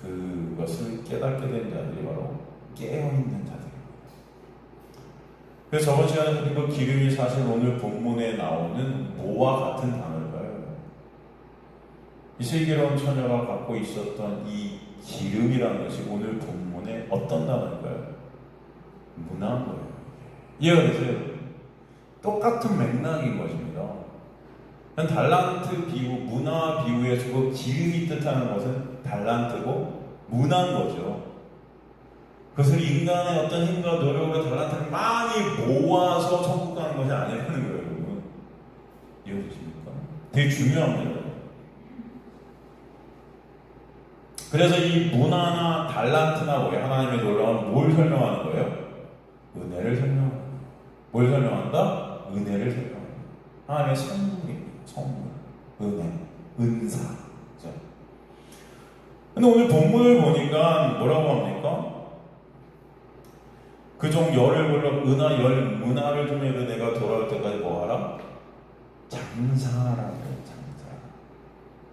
그것을 깨닫게 된 자들이 바로 깨어있는 자들입니다. 그래서 저번 시간에 그 기름이 사실 오늘 본문에 나오는 뭐와 같은 단어일까요? 이 슬기로운 처녀가 갖고 있었던 이 기름이라는 것이 오늘 본문에 어떤 단어일까요? 문화인 거예요. 이해가 되세요? 똑같은 맥락인 것입니다. 달란트 비유, 문화 비유에서 그 기름이 뜻하는 것은 달란트고 문화인 거죠. 그것을 인간의 어떤 힘과 노력으로 달란트를 많이 모아서 천국 가는 것이 아니라는 거예요, 여러분. 이해되십니까? 되게 중요합니다. 그래서 이 문화나 달란트나 뭐예요? 하나님의 놀라운 뭘 설명하는 거예요? 은혜를 설명하는 거예요. 뭘 설명한다? 은혜를 설명한다. 하나님의 선물입니다. 선물, 은혜, 은사. 그렇죠? 근데 오늘 본문을 보니까 뭐라고 합니까? 그종 열을 불러 은하 열 문화를 좀 해도 내가 돌아올 때까지 뭐하라? 장사라는 거예요. 장사.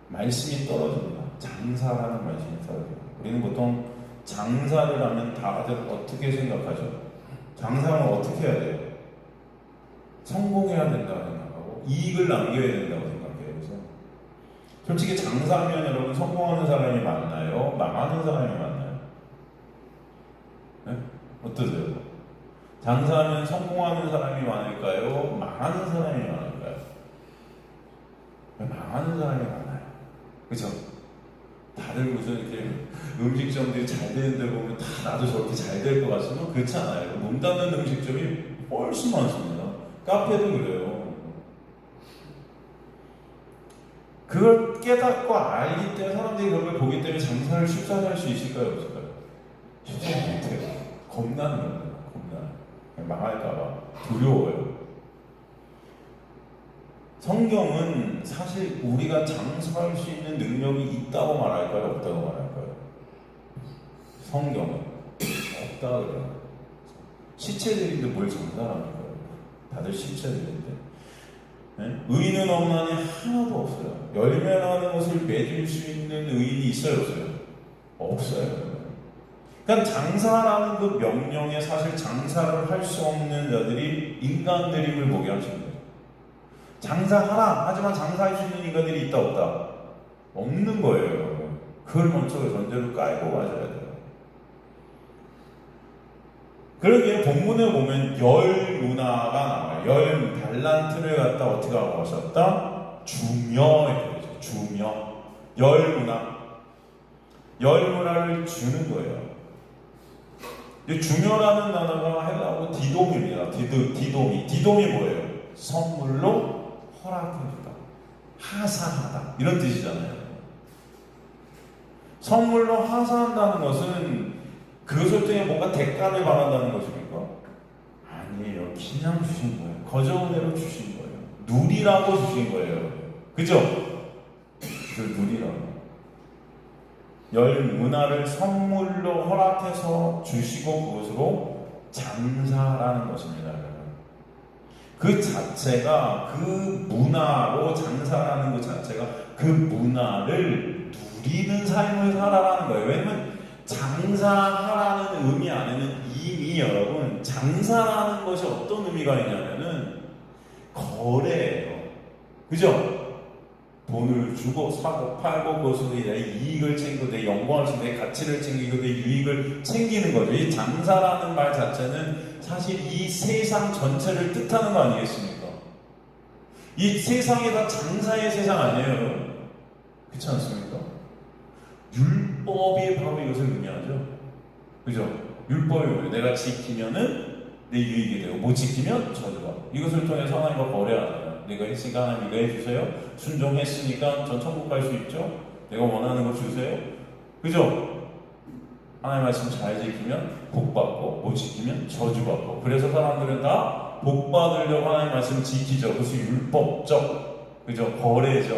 말씀이 떨어집니다. 장사라는 말씀이 떨어져요. 우리는 보통 장사를 하면 다들 어떻게 생각하죠? 장사는 어떻게 해야 돼요? 성공해야 된다고 생각하고 이익을 남겨야 된다고 생각해요. 그래서 솔직히 장사하면 여러분 성공하는 사람이 많나요? 망하는 사람이 많나요? 네? 어떠세요? 장사하면 성공하는 사람이 많을까요? 망하는 사람이 많을까요? 망하는 사람이 많아요. 그죠? 다들 무슨 이렇게 음식점들이 잘 되는 데 보면 다 나도 저렇게 잘 될 것 같으면 그렇지 않아요. 문 닫는 음식점이 훨씬 많습니다. 카페도 그래요. 그걸 깨닫고 알기 때문에 사람들이 그걸 보기 때문에 장사를 쉽게 할 수 있을까요? 없을까요? 쉽지 못해요. 겁나는 거예요. 겁나. 망할까봐 두려워요. 성경은 사실 우리가 장사할 수 있는 능력이 있다고 말할까요? 없다고 말할까요? 성경은 없다 그래요. 시체들인데 뭘 장사합니까? 다들 시체들인데. 네? 의인은 없나니 하나도 없어요. 열매나는 것을 맺을 수 있는 의인이 있어요, 없어요? 없어요. 그러니까 장사라는 그 명령에 사실 장사를 할 수 없는 자들이 인간들임을 보게 하시는 거예요. 장사하라! 하지만 장사할 수 있는 인간들이 있다 없다? 없는 거예요. 그걸 먼저 전제로 깔고 가셔야 돼요. 그러기에 본문에 보면 열 문화가 나와요. 열 달란트를 갖다 어떻게 하고 가셨다? 주며 이렇게 되죠. 주며. 열 문화. 열 문화를 주는 거예요. 주며라는 단어가 헬라어 디돔입니다. 디돔이 뭐예요? 선물로 허락해주다, 하사하다 이런 뜻이잖아요. 선물로 하사한다는 것은 그것을 통해 뭔가 대가를 바란다는 것입니까? 아니에요. 그냥 주신 거예요. 거저은혜로 주신 거예요. 누리라고 주신 거예요. 그죠? 그 누리라고. 열 문화를 선물로 허락해서 주시고 그것으로 장사라는 것입니다. 그 자체가 그 문화로 장사라는 그 자체가 그 문화를 누리는 삶을 살아라는 거예요. 왜냐면 장사하라는 의미 안에는 이미 여러분 장사라는 것이 어떤 의미가 있냐면은 거래예요. 그죠? 돈을 주고 사고 팔고 그것으로 내 이익을 챙기고 내 영광을 챙기고 내 가치를 챙기고 내 유익을 챙기는 거죠. 이 장사라는 말 자체는 사실 이 세상 전체를 뜻하는 거 아니겠습니까? 이 세상이 다 장사의 세상 아니에요. 그렇지 않습니까? 율법이 바로 이것을 의미하죠. 그죠? 율법이 뭐예요? 내가 지키면은 내 유익이 되고 못 지키면 저주가. 이것을 통해서 하나님과 거래하잖아요. 내가 했으니까 하나님 이거 해주세요. 순종했으니까 전 천국 갈 수 있죠. 내가 원하는 거 주세요. 그죠? 하나님 말씀 잘 지키면 복 받고 못 지키면 저주 받고. 그래서 사람들은 다 복 받으려고 하나님 말씀 지키죠. 그것이 율법적, 그죠? 거래죠.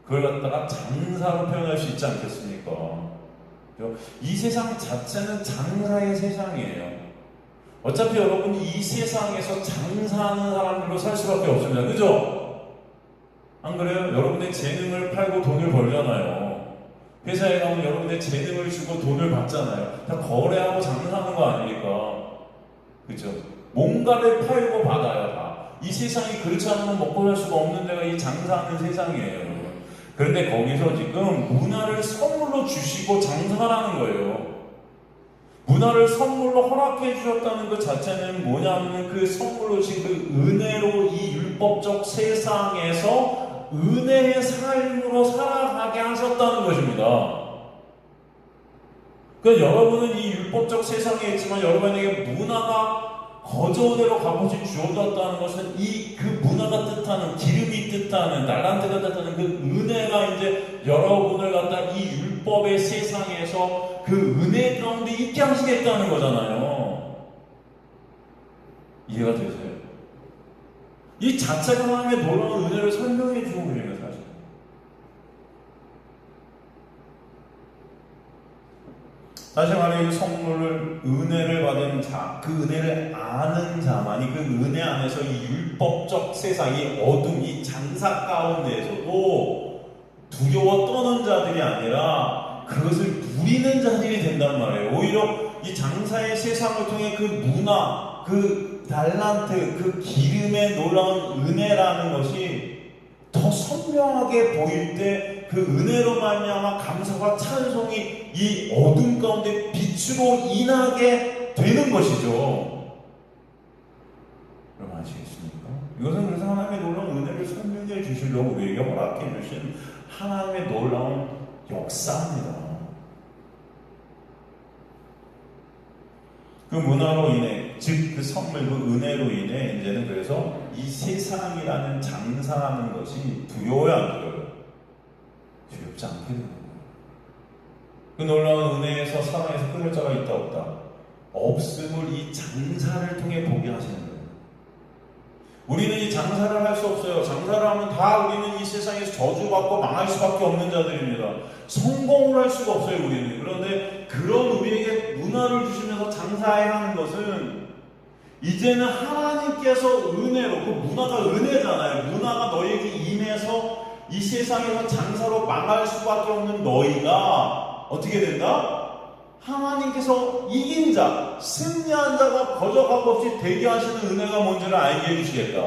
그걸 갖다가 장사로 표현할 수 있지 않겠습니까? 그죠? 이 세상 자체는 장사의 세상이에요. 어차피 여러분이 이 세상에서 장사하는 사람들로 살 수밖에 없습니다. 그죠? 안 그래요? 여러분의 재능을 팔고 돈을 벌잖아요. 회사에 가면 여러분의 재능을 주고 돈을 받잖아요. 다 거래하고 장사하는 거 아닙니까? 그죠? 뭔가를 팔고 받아요, 다. 이 세상이 그렇지 않으면 먹고 살 수가 없는 데가 이 장사하는 세상이에요, 여러분. 그런데 거기서 지금 문화를 선물로 주시고 장사하는 거예요. 문화를 선물로 허락해 주셨다는 것 자체는 뭐냐면 그 선물로 주신 그 은혜로 이 율법적 세상에서 은혜의 삶으로 살아가게 하셨다는 것입니다. 그러니까 여러분은 이 율법적 세상에 있지만 여러분에게 문화가 거저대로 값없이 주어졌다는 것은 그 문화가 뜻하는, 기름이 뜻하는, 달란트가 뜻하는 그 은혜가 이제 여러분을 갖다 이 율법의 세상에서 그 은혜 가운데 있게 하시겠다는 거잖아요. 이해가 되세요? 이 자체가 하나님의 놀라운 은혜를 설명해 주고 계세요, 사실. 다시 말해, 이 선물을, 은혜를 받은 자, 그 은혜를 아는 자만이 그 은혜 안에서 이 율법적 세상, 이 어둠, 이 장사 가운데에서도 두려워 떠는 자들이 아니라 그것을 누리는 자들이 된단 말이에요. 오히려 이 장사의 세상을 통해 그 문화, 그 달란트, 그 기름의 놀라운 은혜라는 것이 더 선명하게 보일 때 그 은혜로 말미암아 감사와 찬송이 이 어둠 가운데 빛으로 인하게 되는 것이죠. 여러분 아시겠습니까? 이것은 그래서 하나님의 놀라운 은혜를 설명해 주시려고 우리에게 허락해 주신 하나님의 놀라운 역사입니다. 그 문화로 인해, 즉 그 선물, 그 은혜로 인해 이제는 그래서 이 세상이라는 장사하는 것이 두려워야 안 두려워요? 두렵지 않게 되는 거예요. 그 놀라운 은혜에서 사랑에서 끊을 자가 있다 없다? 없음을 이 장사를 통해 보게 하시는 거예요. 우리는 이 장사를 할 수 없어요. 장사를 하면 다 우리는 이 세상에서 저주받고 망할 수밖에 없는 자들입니다. 성공을 할 수가 없어요, 우리는. 그런데 그런 우리에게 문화를 주시면서 장사해야 하는 것은 이제는 하나님께서 은혜로, 그 문화가 은혜잖아요. 문화가 너에게 임해서 이 세상에서 장사로 망할 수밖에 없는 너희가 어떻게 된다? 하나님께서 이긴 자, 승리한 자가 거저감 없이 되게 하시는 은혜가 뭔지를 알게 해주시겠다.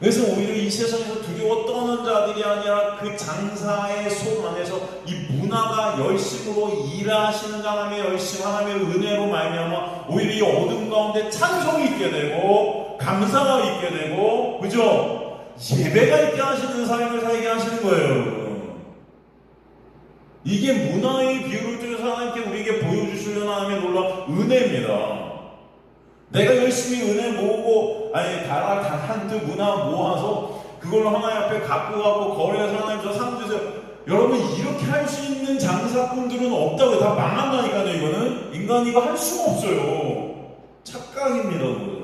그래서 오히려 이 세상에서 두려워 떠는 자들이 아니라 그 장사의 손 안에서 이 문화가 열심으로 일하시는 하나님의 열심, 하나님의 은혜로 말미암아 오히려 이 어둠 가운데 찬송이 있게 되고 감사가 있게 되고, 그죠? 예배가 있게 하시는 삶을 살게 하시는 거예요, 여러분. 이게 문화의 비율을 통해서 하나님께 우리에게 보여주시려는 하나님의 놀라운 은혜입니다. 내가 열심히 은혜 모으고, 한두 문화 모아서 그걸로 하나님 앞에 갖고 가고 거래해서 하나님 저 상 주세요. 여러분, 이렇게 할 수 있는 장사꾼들은 없다고요. 다 망한다니까요, 이거는. 인간이 이거 할 수가 없어요. 착각입니다, 그거는.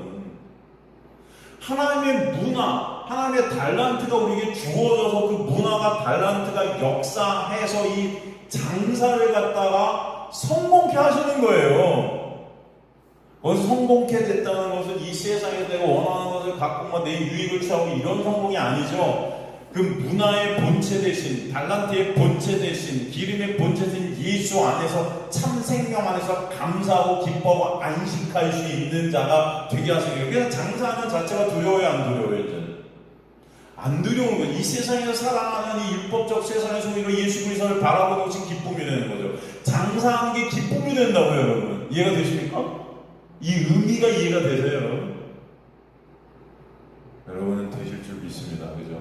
하나님의 문화, 하나님의 달란트가 우리에게 주어져서 그 문화가, 달란트가 역사해서 이 장사를 갖다가 성공케 하시는 거예요. 거기서 성공케 됐다는 것은 이 세상에서 내가 원하는 것을 갖고 내 유익을 취하고 이런 성공이 아니죠. 그 문화의 본체 대신, 달란트의 본체 대신, 기름의 본체 대신 예수 안에서, 참 생명 안에서 감사하고 기뻐하고 안식할 수 있는 자가 되게 하시는 거예요. 그래서 장사하는 자체가 두려워요, 안 두려워요? 이제 안 두려운 거예요. 이 세상에서 살아가는 이 율법적 세상에서 우리가 예수 그리스도를 바라보는 것이 기쁨이 되는 거죠. 장사하는 게 기쁨이 된다고요, 여러분. 이해가 되십니까? 이 의미가 이해가 되세요, 여러분? 여러분은 되실 줄 믿습니다. 그죠?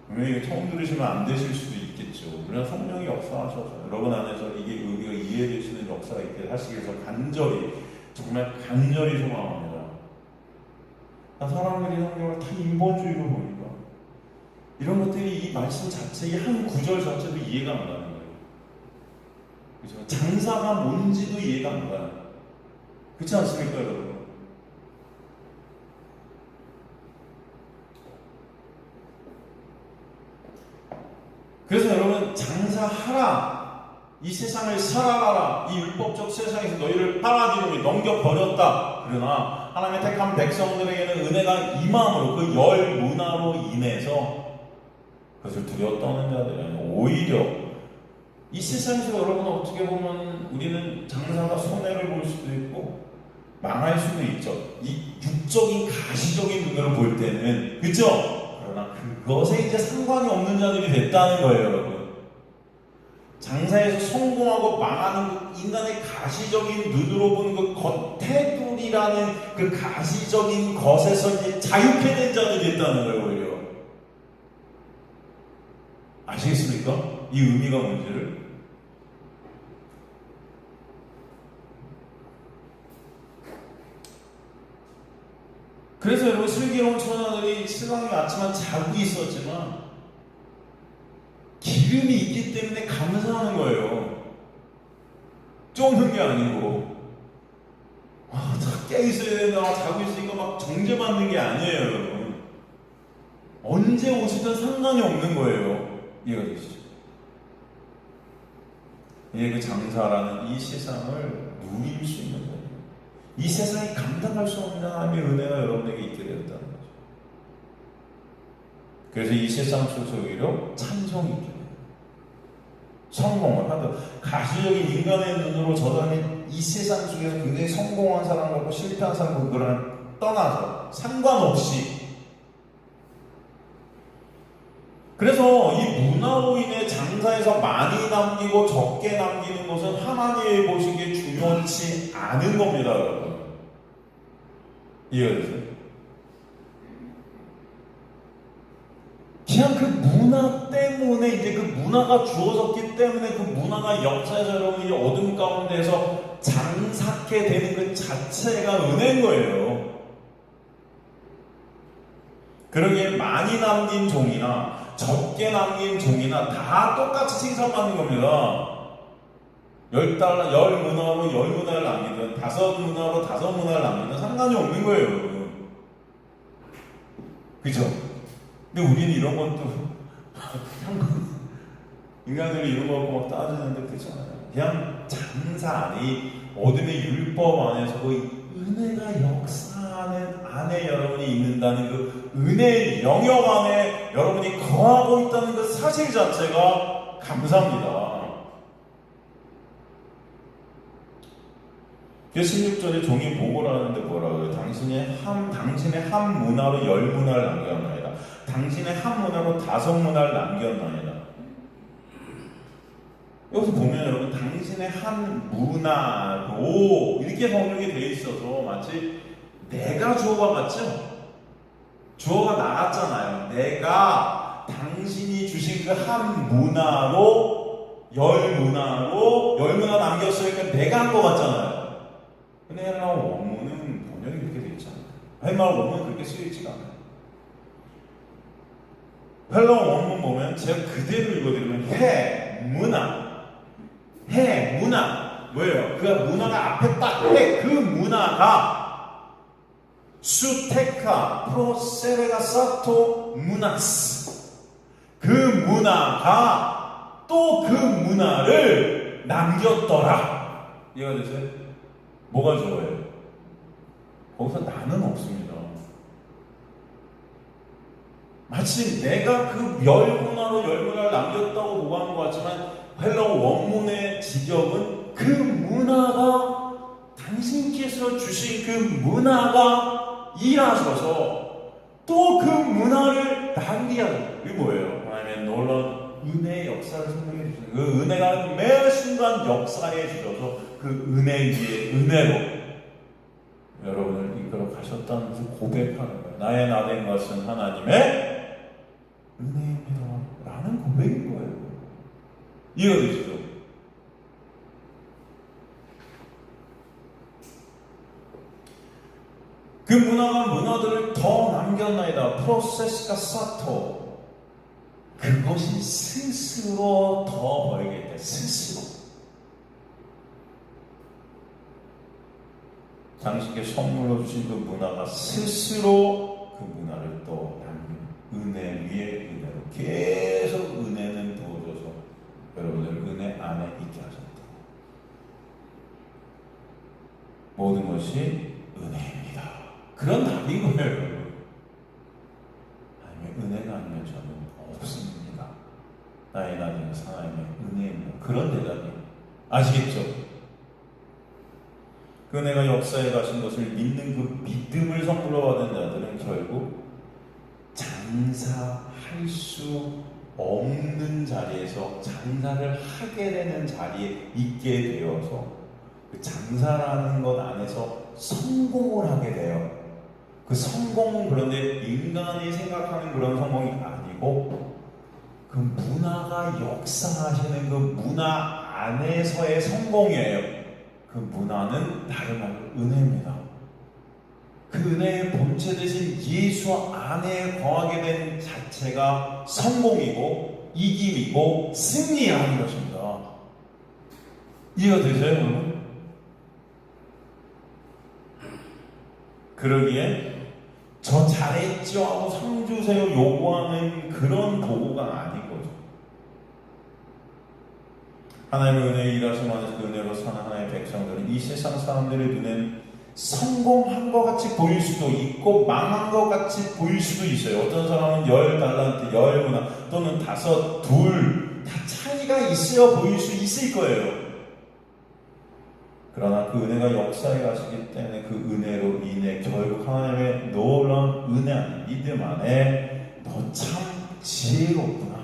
분명히 처음 들으시면 안 되실 수도 있겠죠. 그러나 성령이 역사하셔서 여러분 안에서 이게 의미가 이해되시는 역사가 있게 하시기 위해서 간절히, 정말 간절히 소망합니다. 사람들이 성경을 다 인본주의로 보니까 이런 것들이 이 말씀 자체의 한 구절 자체도 이해가 안 가는 거예요. 그렇죠? 장사가 뭔지도 이해가 안 가요. 그렇지 않습니까, 여러분? 그래서 여러분, 장사하라. 이 세상을 살아가라. 이 율법적 세상에서 너희를 파라디움이 넘겨버렸다. 그러나 하나님의 택한 백성들에게는 은혜가 임함으로 그 열 문화로 인해서 그것을 두려워 떠는 자들이 아니라 오히려 이 세상에서 여러분 어떻게 보면 우리는 장사가 손해를 볼 수도 있고 망할 수도 있죠. 이 육적인 가시적인 눈으로 볼 때는 그죠? 그러나 그것에 이제 상관이 없는 자들이 됐다는 거예요, 여러분. 장사에서 성공하고 망하는 그 인간의 가시적인 눈으로 보는 그 겉테두리라는 그 가시적인 것에서 이제 자유케 된 자들이 있다는 거예요, 오히려. 아시겠습니까? 이 의미가 뭔지를. 그래서 여러분, 슬기로운 처녀들이 신랑이 왔지만 자고 있었지만 기름이 있기 때문에 감사하는 거예요. 쫓는 게 아니고 다 깨있어야 된다, 자고 있으니까 막 정죄받는 게 아니에요, 여러분. 언제 오시든 상관이 없는 거예요. 이해가 되시죠? 이게 그 장사라는 이 세상을 누릴 수 있는 거예요. 이 세상이 감당할 수 없는 하나님의 은혜가 여러분에게 있게 되었다는 거죠. 그래서 이 세상 속에서 오히려 찬송이 있게 돼요. 성공을 하든 가시적인 인간의 눈으로 저 사람이 이 세상 속에서 굉장히 성공한 사람 같고 실패한 사람 같고 그걸 떠나서 상관없이, 그래서 이 문화로 인해 장사에서 많이 남기고 적게 남기는 것은 하나님이 보시기에 중요치 않은 겁니다, 여러분. 이해가 되세요? 그냥 그 문화 때문에, 이제 그 문화가 주어졌기 때문에 그 문화가 역사에서 여러분이 어둠 가운데에서 장삭게 되는 그 자체가 은혜인 거예요. 그러기에 많이 남긴 종이나 적게 남긴 종이나 다 똑같이 칭찬받는 겁니다. 10달러, 10문화로 10문화를 남기든 5문화로 5문화를 남기든 상관이 없는 거예요, 여러분. 그죠? 근데 우리는 이런 것도 인간들이 이런 거 갖고 막 따지는데 그렇잖아요. 그냥 장사 안에, 어둠의 율법 안에서 그 은혜가 역사하는 안에 여러분이 있는다는 그 은혜의 영역 안에 여러분이 거하고 있다는 그 사실 자체가 감사합니다. 그래서 16절에 종이 보고를 하는데 뭐라 그래요? 당신의 한 문화로 10문화를 남겼나이다. 당신의 한 문화로 5문화를 남겼나이다. 여기서 보면 여러분, 당신의 한 문화로 이렇게 번역이 되어 있어서 마치 내가 주어가 같죠? 주어가 나갔잖아요. 내가 당신이 주신 그 한 문화로 10문화 남겼으니까 내가 한 것 같잖아요. 근데 헬라어 원문은 번역이 그렇게 되어 있잖아요. 헬라어 원문은 그렇게 쓰여있지가 않아요. 헬라어 원문 보면 제가 그대로 읽어드리면 문화 뭐예요? 그 문화가 앞에 딱 그 문화가 수테카 프로세레가 사토 문화스, 그 문화가 또 그 문화를 남겼더라. 이해가 되세요? 뭐가 좋아요? 거기서 나는 없습니다. 마치 내가 그 10문화를 남겼다고 보고하는 것 같지만 헬라어 원문의 지적은 그 문화가, 당신께서 주신 그 문화가 일하셔서 또 그 문화를 남기하는, 이게 뭐예요? 하나님의 놀라운 은혜의 역사를 설명해 주시는, 그 은혜가 매 순간 역사해 주셔서 그 은혜 위에 은혜로 여러분을 이끌어 가셨다는 것을 고백하는 거예요. 나의 나된 것은 하나님의 은혜입니다 라는 고백인 거예요. 이해가 되시죠? 그 문화가 문화들을 더 남겼나이다. 프로세스가 사토. 그것이 스스로 더 벌게 돼. 스스로. 당신께 선물로 주신 그 문화가 스스로 그 문화를 또 은혜 위에 은혜로 계속 은혜는 부어줘서 여러분들 은혜 안에 있게 하셨다. 모든 것이 은혜입니다. 그런 답인 거예요, 여러분. 아니면 은혜가 아니면 저는 없습니다. 나의 나중에 하나님의 은혜입니다. 그런 대답이에요. 아시겠죠? 그 은혜가 역사에 가신 것을 믿는 그 믿음을 선물로 받은 자들은 결국 장사할 수 없는 자리에서 장사를 하게 되는 자리에 있게 되어서 그 장사라는 것 안에서 성공을 하게 돼요. 그 성공은 그런데 인간이 생각하는 그런 성공이 아니고 그 문화가 역사하시는 그 문화 안에서의 성공이에요. 그 문화는 다른 말로 은혜입니다. 그 은혜의 본체 대신 예수 안에 거하게 된 자체가 성공이고 이김이고 승리하는 것입니다. 이해가 되세요, 여러분? 그러기에 저 잘했죠 하고 상 주세요 요구하는 그런 도구가 아닌 거죠. 하나님의 은혜에 일하심 안에서 그 은혜로 사는 하나님의 백성들은 이 세상 사람들의 눈에는 성공한 것 같이 보일 수도 있고 망한 것 같이 보일 수도 있어요. 어떤 사람은 10달란트, 10문화 또는 5, 2 다 차이가 있어야 보일 수 있을 거예요. 그러나 그 은혜가 역사에 가시기 때문에 그 은혜로 인해 결국 하나님의 놀라운 은혜 안에 믿음 안에 너 참 지혜롭구나,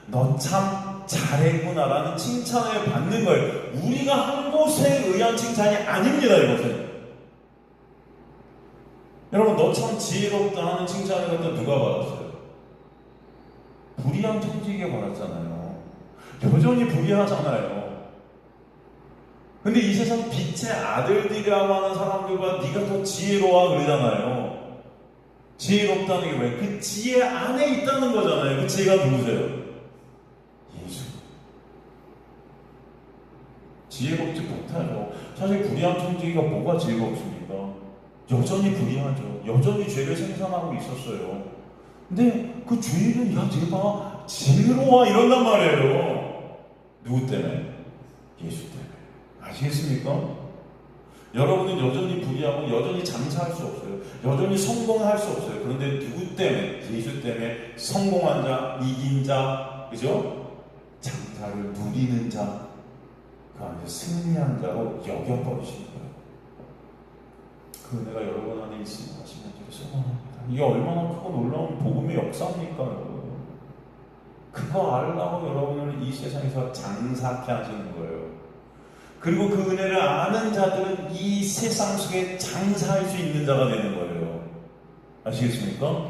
너 참 잘했구나라는 칭찬을 받는 거예요. 우리가 한 곳에 의한 칭찬이 아닙니다. 이것은 여러분, 너 참 지혜롭다 하는 칭찬을 갖다 누가 받았어요? 불의한 청지기가 받았잖아요. 여전히 불의하잖아요. 근데 이 세상 빛의 아들들이라고 하는 사람들과 네가 더 지혜로워 그러잖아요. 지혜롭다는 게 왜? 그 지혜 안에 있다는 거잖아요. 그 지혜가 누구세요? 예수. 지혜롭지 못하죠. 사실 불의한 청지기가 뭐가 지혜롭습니까? 여전히 불의하죠. 여전히 죄를 생산하고 있었어요. 근데 그 죄는 야 내가 지혜로워 이런단 말이에요. 누구 때문에? 예수 때문에. 아시겠습니까? 여러분은 여전히 불의하고 여전히 장사할 수 없어요. 여전히 성공할 수 없어요. 그런데 누구 때문에? 예수 때문에 성공한 자, 이긴 자, 그죠? 장사를 누리는 자, 그 안에서 승리한 자로 여겨버리시는 거예요. 그 은혜가 여러분 안에 있으면 하시면 소원합니다. 이게 얼마나 크고 놀라운 복음의 역사입니까, 여러분? 그거 알라고 여러분을 이 세상에서 장사케 하시는 거예요. 그리고 그 은혜를 아는 자들은 이 세상 속에 장사할 수 있는 자가 되는 거예요. 아시겠습니까?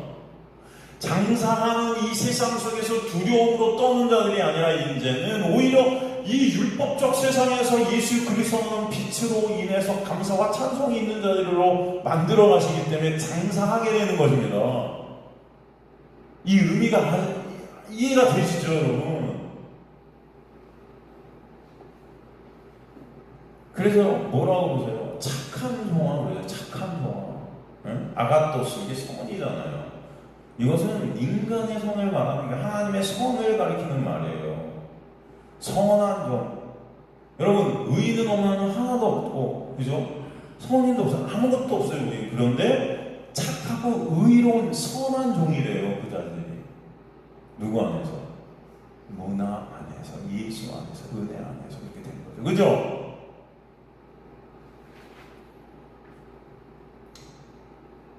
장사하는 이 세상 속에서 두려움으로 떠는 자들이 아니라 이제는 오히려 이 율법적 세상에서 예수 그리스도는 빛으로 인해서 감사와 찬송이 있는 자들로 만들어 가시기 때문에 장사하게 되는 것입니다. 이 의미가 이해가 되시죠, 여러분? 그래서 뭐라고 보세요? 착한 성화 그래요. 착한 성화. 응? 아가토스, 이게 선이잖아요. 이것은 인간의 선을 말하는 게 하나님의 선을 가리키는 말이에요. 선한 종. 여러분, 의인은 오면 하나도 없고, 그죠? 선인도 없어요. 아무것도 없어요, 우리. 그런데 착하고 의로운 선한 종이래요, 그 자들이. 누구 안에서? 문화 안에서, 예수 안에서, 은혜 안에서 이렇게 되는 거죠. 그죠?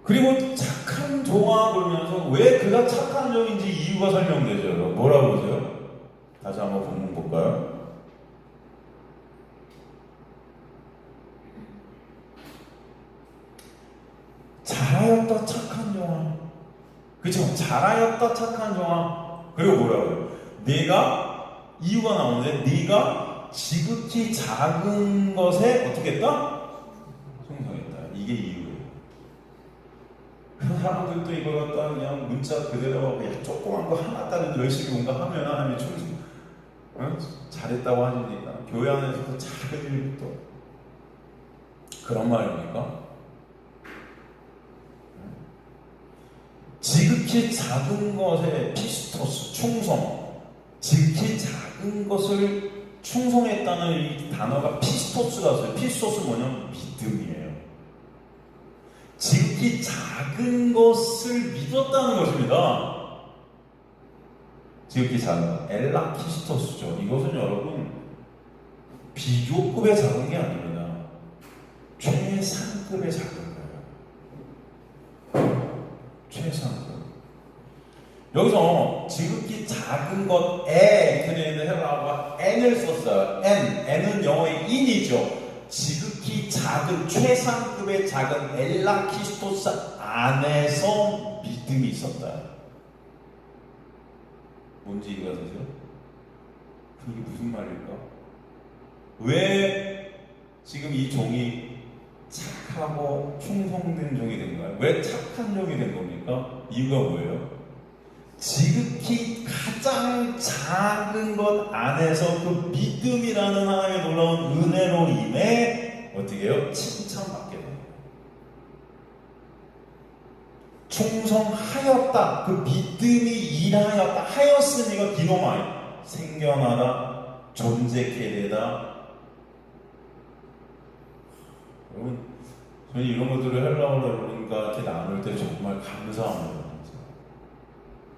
그리고 착한 종아 그러면서 왜 그가 착한 종인지 이유가 설명되죠. 뭐라고 보세요? 다시 한번 본문 볼까요? 잘하였다 착한 종아. 그쵸? 잘하였다 착한 종아. 그리고 뭐라고요? 네가 이유가 나오는데 네가 지극히 작은 것에 어떻게 했다? 충성했다. 이게 이유예요. 사람들도 이걸 갖다 그냥 문자 그대로 하고 야, 조그만 거 하나 따로 열심히 뭔가 하면 하나님이 충성 잘했다고 하시니까 교회 안에서도 작은 일부터 그런 말입니까? 지극히 작은 것에 피스토스, 충성. 지극히 작은 것을 충성했다는 이 단어가 피스토스가 있어요. 피스토스 뭐냐면 믿음이에요. 지극히 작은 것을 믿었다는 것입니다. 지극히 작은 것. 엘라키스토스죠. 이것은 여러분 비교급의 작은 게 아닙니다. 최상급의 작은 거예요. 최상급. 여기서 지극히 작은 것에 이렇게 되어 있는 헬라어가 n을 썼어요. n은 영어의 in이죠. 지극히 작은 최상급의 작은 엘라키스토스 안에서 믿음이 있었다. 뭔지 이해가 되세요? 그게 무슨 말일까? 왜 지금 이 종이 착하고 충성된 종이 된 거예요? 왜 착한 종이 된 겁니까? 이유가 뭐예요? 지극히 가장 작은 것 안에서 그 믿음이라는 하나님의 놀라운 은혜로 인해 어떻게 해요? 칭찬받게 돼요. 충성하였다. 그 믿음이 일하였다. 하였으니까 디노마이 생겨나다, 존재케 되다. 여러분, 저는 이런 것들을 헬라어로 여러분과 이렇게 나눌 때 정말 감사합니다.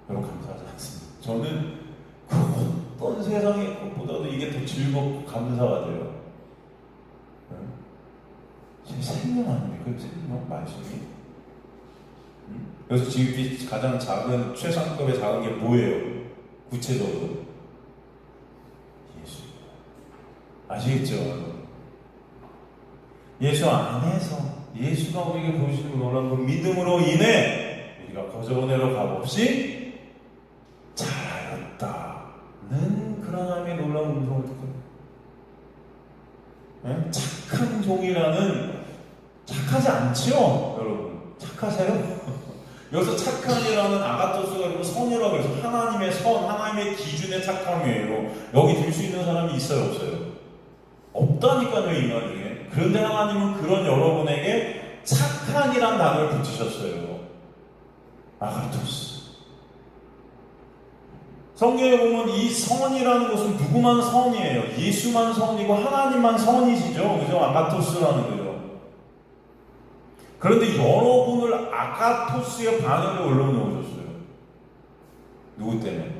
여러분 감사하지 않습니다. 저는 그 어떤 세상의 것보다도 이게 더 즐겁고 감사가 돼요. 제 생명 아닙니까? 생명 말씀이. 그래서 지금 가장 작은 최상급의 작은 게 뭐예요? 구체적으로 예수. 아시겠죠? 예수 안에서 예수가 우리에게 보여주시고 놀라운 그 믿음으로 인해 우리가 거저 은혜로 값없이 잘하였다는 그런 하나님의 놀라운 음성을 듣거든요. 네? 착한 종이라는 착하지 않지요, 여러분. 착하세요? 여기서 착한이라는 아가토스가 아니고 선이라고 해서 하나님의 선, 하나님의 기준의 착함이에요. 여기 들 수 있는 사람이 있어요, 없어요? 없다니까요, 인간 중에. 그런데 하나님은 그런 여러분에게 착한이라는 단어를 붙이셨어요. 아가토스. 성경에 보면 이 선이라는 것은 누구만 선이에요. 예수만 선이고 하나님만 선이시죠. 그죠? 아가토스라는 거죠. 그런데 여러분을 아가토스의 반열에 올려놓으셨어요. 누구 때문에?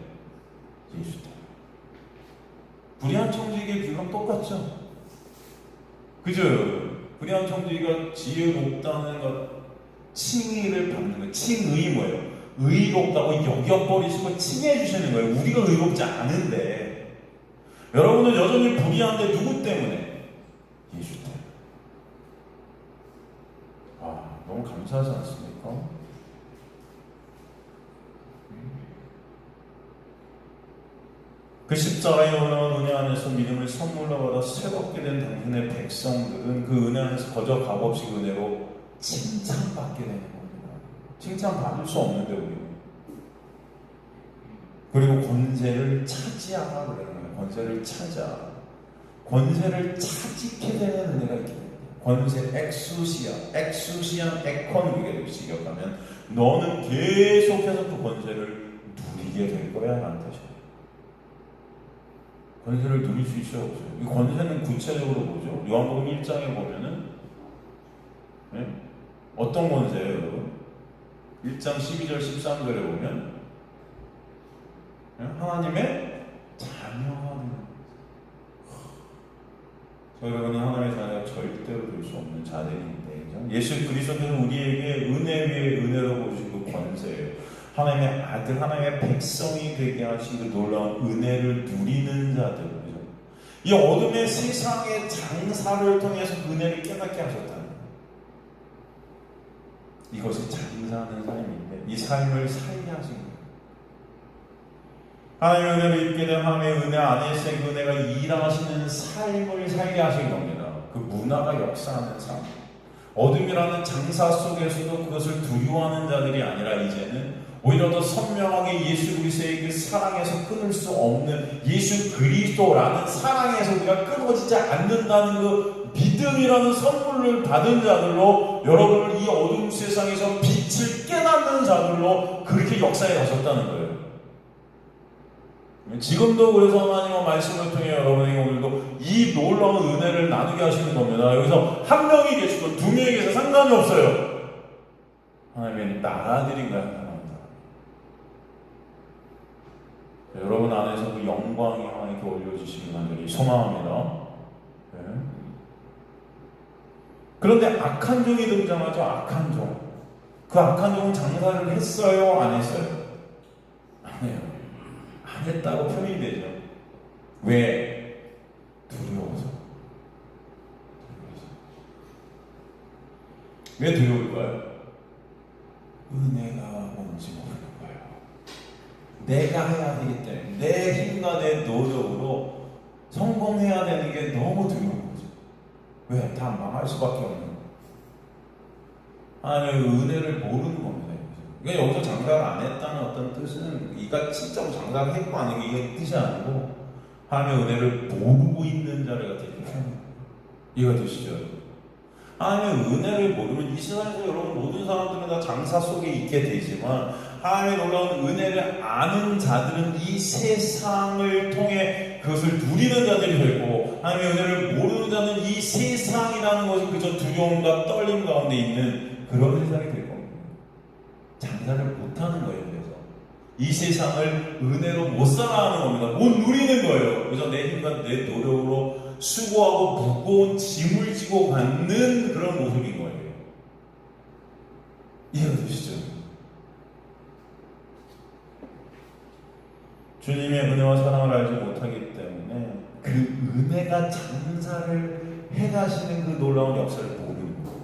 예수 때문에. 불의한 청지기의 비유랑 똑같죠? 그죠? 불의한 청지기가 지혜롭다는 것, 칭의를 받는 거예요. 칭의 뭐예요? 의롭다고 여겨버리시고 칭해 주시는 거예요. 우리가 의롭지 않은데 여러분은 여전히 불의한데 누구 때문에? 예수 때문에. 너무 감사하지 않습니까? 그 십자가에 올라온 은혜 안에서 믿음을 선물로 받아 새롭게 된 당신의 백성들은 그 은혜 안에서 거저 값없이 그 은혜로 칭찬받게 되는 겁니다. 칭찬받을 수 없는데 우리. 그리고 권세를 차지하라 그러는 거예요. 권세를 차지하라. 권세를 차지게 되는 은혜가 있게 됩니다. 권세, 엑수시아, 에콘 그게 직역하면 너는 계속해서 그 권세를 누리게 될 거야 라는 뜻이에요. 권세를 누릴 수 있어요, 없어요? 이 권세는 구체적으로 뭐죠? 요한복음 1장에 보면은 네? 어떤 권세예요, 여러분? 1장 12절 13절에 보면 하나님의 자녀가 되는 거예요. 여러분은 하나님의 자녀가 절대로 될 수 없는 자들인데 예수 그리스도께서 우리에게 은혜 위에 은혜로 보여주신 그 권세예요. 하나님의 아들, 하나님의 백성이 되게 하신 그 놀라운 은혜를 누리는 자들. 이 어둠의 세상의 장사를 통해서 은혜를 깨닫게 하셨다는 거예요. 이것이 장사하는 삶인데 이 삶을 살게 하신 거예요. 하나님의 은혜를 입게 된 하나님의 은혜 안에서의 그 은혜가 일하시는 삶을 살게 하신 겁니다. 그 문화가 역사하는 삶. 어둠이라는 장사 속에서도 그것을 두려워하는 자들이 아니라 이제는 오히려 더 선명하게 예수 그리스도의 그 사랑에서 끊을 수 없는 예수 그리스도라는 사랑에서 우리가 끊어지지 않는다는 그 믿음이라는 선물을 받은 자들로 여러분을 이 어둠 세상에서 빛을 깨닫는 자들로 그렇게 역사에 가셨다는 거예요. 지금도 그래서 하나님의 말씀을 통해 여러분에게 오늘도 이 놀라운 은혜를 나누게 하시는 겁니다. 여기서 한 명이 계시고 두 명이 계셔서 상관이 없어요. 하나님의 나라들인가요? 합니다. 여러분 안에서 그 영광이 하나님께 올려주시기 간절히 소망합니다. 네. 그런데 악한 종이 등장하죠. 악한 종. 그 악한 종은 장사를 했어요? 안 했어요? 안 해요. 안 했다고 표현이 되죠. 왜? 두려워서. 왜 두려울까요? 은혜가 뭔지 모르는 거예요. 내가 해야 되기 때문에 내 힘과 내 노력으로 성공해야 되는 게 너무 두려운 거죠. 왜? 다 망할 수밖에 없는. 하나님의 은혜를 모르는 겁니다. 그러니까 여기서 장사를 안 했다는 어떤 뜻은 이가 진짜로 장사를 했고 아닌 게 이게 뜻이 아니고 하나님의 은혜를 모르고 있는 자를 갖다 이렇게 표현해요. 이해가 되시죠? 하나님의 은혜를 모르면 이 세상에서 여러분 모든 사람들은 다 장사 속에 있게 되지만 하나님의 놀라운 은혜를 아는 자들은 이 세상을 통해 그것을 누리는 자들이 되고 하나님의 은혜를 모르는 자는 이 세상이라는 것이 그저 두려움과 떨림 가운데 있는 그런 세상이 될 겁니다. 장사를 못하는 거예요. 그래서 이 세상을 은혜로 못 살아가는 겁니다. 못 누리는 거예요. 그래서 내 힘과 내 노력으로 수고하고 무거운 짐을 지고 갖는 그런 모습인 거예요. 이해가 되시죠? 주님의 은혜와 사랑을 알지 못하기 때문에 그 은혜가 장사를 해가시는 그 놀라운 역사를 모르는 거예요.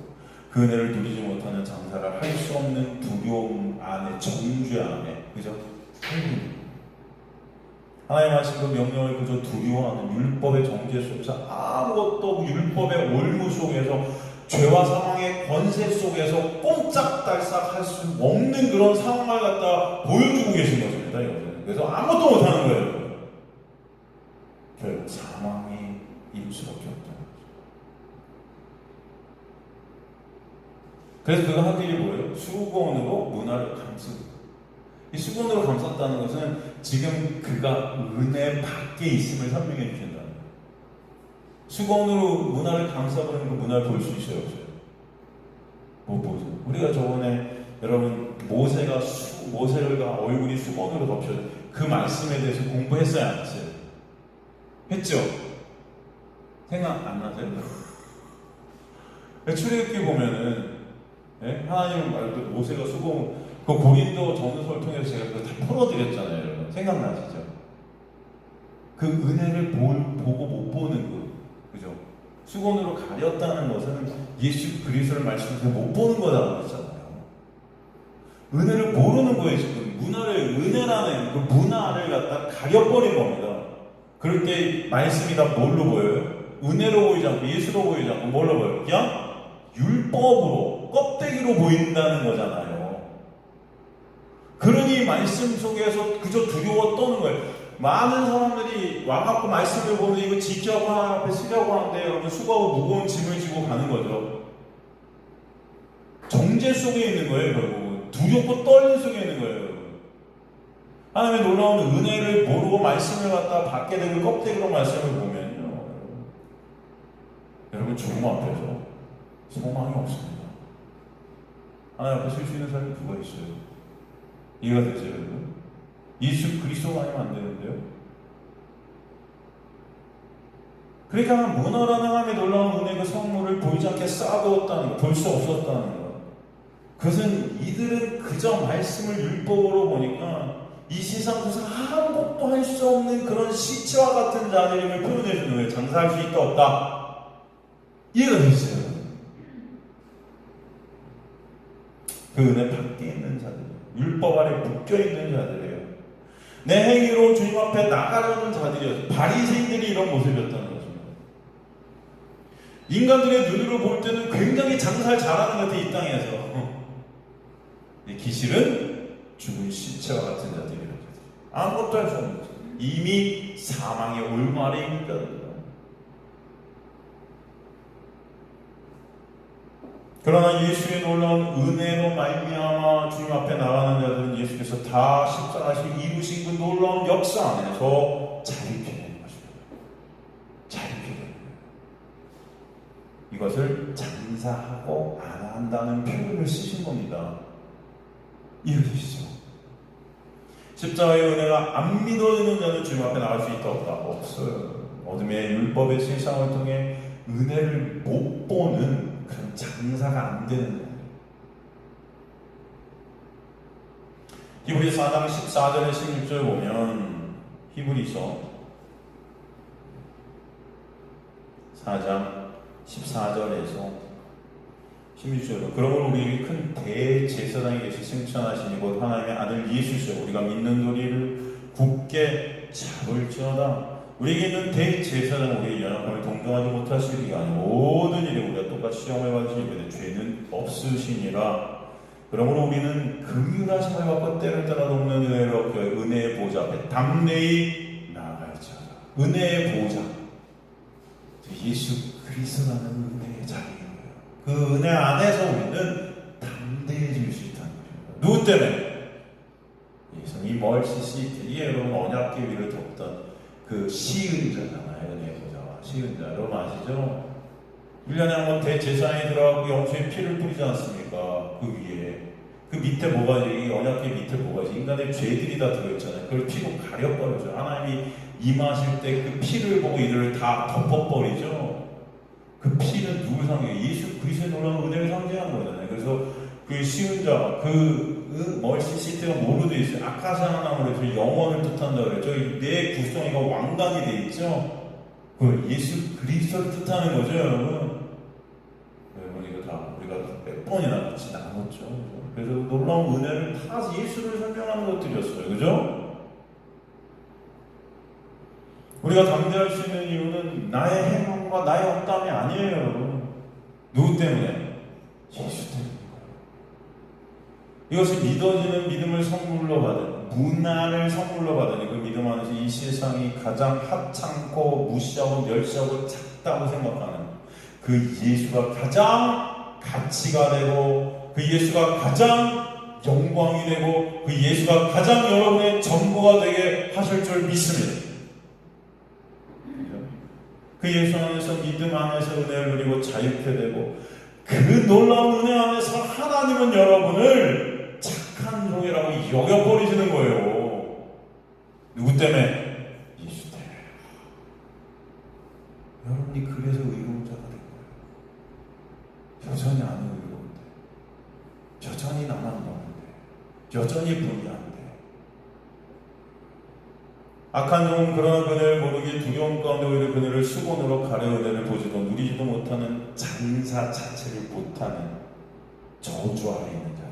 그 은혜를 누리지 못하는 장사를 할 수 없는 두려움 안에, 정죄 안에, 그죠? 하나님 하신 그 명령을 그저 두려워하는 율법의 정죄 속에서 아무것도 율법의 올무 속에서 죄와 사망의 권세 속에서 꼼짝달싹 할 수 없는 그런 상황을 갖다 보여주고 계신 것입니다. 여기서는. 그래서 아무것도 못하는 거예요. 결국 사망이 이룰 수밖에 없다. 그래서 그가 한 일이 뭐예요? 수건으로 문화를 감습니다. 이 수건으로 감쌌다는 것은 지금 그가 은혜 밖에 있음을 설명해 주신다는 거예요. 수건으로 문화를 감싸버리는 그 문화를 볼 수 있어요? 없어요? 못 보죠. 우리가 저번에 여러분 모세가 얼굴이 수건으로 덮여 그 말씀에 대해서 공부했어요? 안 했어요? 했죠? 생각 안 나세요? 출애굽기 보면은 하나님 말도 모세가 수건 그 고린도 전서를 통해서 제가 그거 다 풀어드렸잖아요. 여러분. 생각나시죠? 그 은혜를 보고 못 보는 거. 그죠? 수건으로 가렸다는 것은 예수 그리스도를 말씀해서 못 보는 거라고 그랬잖아요. 은혜를 모르는 거예요, 지금. 은혜라는 그 문화를 갖다 가려버린 겁니다. 그럴 때 말씀이 다 뭘로 보여요? 은혜로 보이지 않고 예수로 보이지 않고 뭘로 보여요? 그냥 율법으로, 껍데기로 보인다는 거잖아요. 그러니 말씀 속에서 그저 두려워 떠는 거예요. 많은 사람들이 와갖고 말씀을 보면 이거 지키라고 하나님 앞에 쓰려고 하는데 여러분 수고하고 무거운 짐을 지고 가는 거죠. 정죄 속에 있는 거예요. 결국은 두렵고 떨림 속에 있는 거예요. 하나님의 놀라운 은혜를 모르고 말씀을 갖다 받게 되고 껍데기로 말씀을 보면요, 여러분 죽음 앞에서 소망이 없습니다. 하나님 앞에 설 수 있는 사람이 누가 있어요? 이해가 되죠, 여러분? 예수 그리스도가 아니면 안 되는데요? 그러니까 문화라는 하나님의 놀라운 은혜의 선물을 보이지 않게 쌓아두었다는 것, 볼 수 없었다는 것. 그것은 이들은 그저 말씀을 율법으로 보니까 이 세상에서 아무것도 할 수 없는 그런 시체와 같은 자들임을 표현해 주는 거예요. 장사할 수 있다 없다. 이해가 되시죠? 그 은혜 밖에 있는 자들, 율법 아래 묶여있는 자들이에요. 내 행위로 주님 앞에 나가려는 자들이었어요. 바리새인들이 이런 모습이었다는 것입니다. 인간들의 눈으로 볼 때는 굉장히 장사를 잘하는 것 같아, 이 땅에서. 기실은 죽은 시체와 같은 자들이라고. 아무것도 할 수 없는 거죠. 이미 사망의 올마리에 있는 자들입니다. 그러나 예수의 놀라운 은혜로 말미암아 주님 앞에 나가는 자들은 예수께서 다 십자가에서 이루신 그 놀라운 역사 안에서 자유케 되는 것입니다. 자유케 되는 거예요. 이것을 장사하고 안 한다는 표현을 쓰신 겁니다. 이해되시죠? 십자가의 은혜가 안 믿어지는 자는 주님 앞에 나갈 수 있다 없다? 없어요. 어둠의 율법의 세상을 통해 은혜를 못 보는 그런 장사가 안 되는 거예요. 히브리서 4장 14절에 16절 보면 히브리서 4장 14절에서 16절로 그러므로 우리에게 큰 대제사장이 계시 승천하시니 곧 하나님의 아들 예수시오 우리가 믿는 도리를 굳게 잡을지어다. 우리에게 있는 대제사장 우리의 연약함을 동정하지 못할 수 있는 게 아니고 모든 일에 우리가 똑같이 시험을 받으시니 이번에 죄는 없으시니라. 그러므로 우리는 긍휼하심을 받고 때를 따라 돕는 은혜를 얻기 위하여 은혜의 보좌 앞에 담대히 나아갈지어다. 은혜의 보좌, 예수 그리스도라는 은혜의 자리예요. 그 은혜 안에서 우리는 담대해질 수 있다는 거죠. 누구 때문에? 이 멀시 시트, 이 여러분 언약궤 위를 덮던 그 시은자잖아요. 은혜의 보좌와 시은자. 여러분 아시죠? 1년에 한 번 대제사장이 들어가고 영수의 피를 뿌리지 않습니까? 그 위에. 그 밑에 뭐가지? 언약궤 밑에 뭐가지? 인간의 죄들이 다 들어있잖아요. 그걸 피로 가려버려죠. 하나님이 임하실 때 그 피를 보고 이들을 다 덮어버리죠. 그 피는 누굴 상징해요? 예수 그리스도의 놀라운 은혜를 상징하는 거잖아요. 그래서 그 시은자, 멀시시트가 뭐로 되어 있어요? 아카시아 나무로 해서 영원을 뜻한다 그랬죠. 내 구성이가 왕관이 되어 있죠. 그 예수 그리스도를 뜻하는 거죠, 여러분. 여러분 이거 다 우리가 몇 번이나 같이 나눴죠. 그래서 놀라운 은혜를 다 예수를 설명하는 것들이었어요, 그죠? 우리가 담대할 수 있는 이유는 나의 행함과 나의 억담이 아니에요, 여러분. 누구 때문에? 예수 때문에. 이것을 믿어지는 믿음을 선물로 받은, 문화를 선물로 받으니 그 믿음 안에서 이 세상이 가장 하찮고 무시하고 멸시하고 작다고 생각하는 그 예수가 가장 가치가 되고 그 예수가 가장 영광이 되고 그 예수가 가장 여러분의 전부가 되게 하실 줄 믿습니다. 그 예수 안에서 믿음 안에서 은혜를 누리고 자유케 되고 그 놀라운 은혜 안에서 하나님은 여러분을 착한 종이라고 여겨버리시는 거예요. 누구 때문에? 예수 때문에. 여러분이 그래서 의로운 자가 된 거예요. 여전히 안 의로운데, 여전히 나만 보는데, 여전히 분이 안 돼. 악한 종은 그러나 그네를 모르기에 두려움 가운데 오히려 그네를 수건으로 가려 은혜를 보지도 누리지도 못하는 장사 자체를 못하는 저주 아래 있는 자들.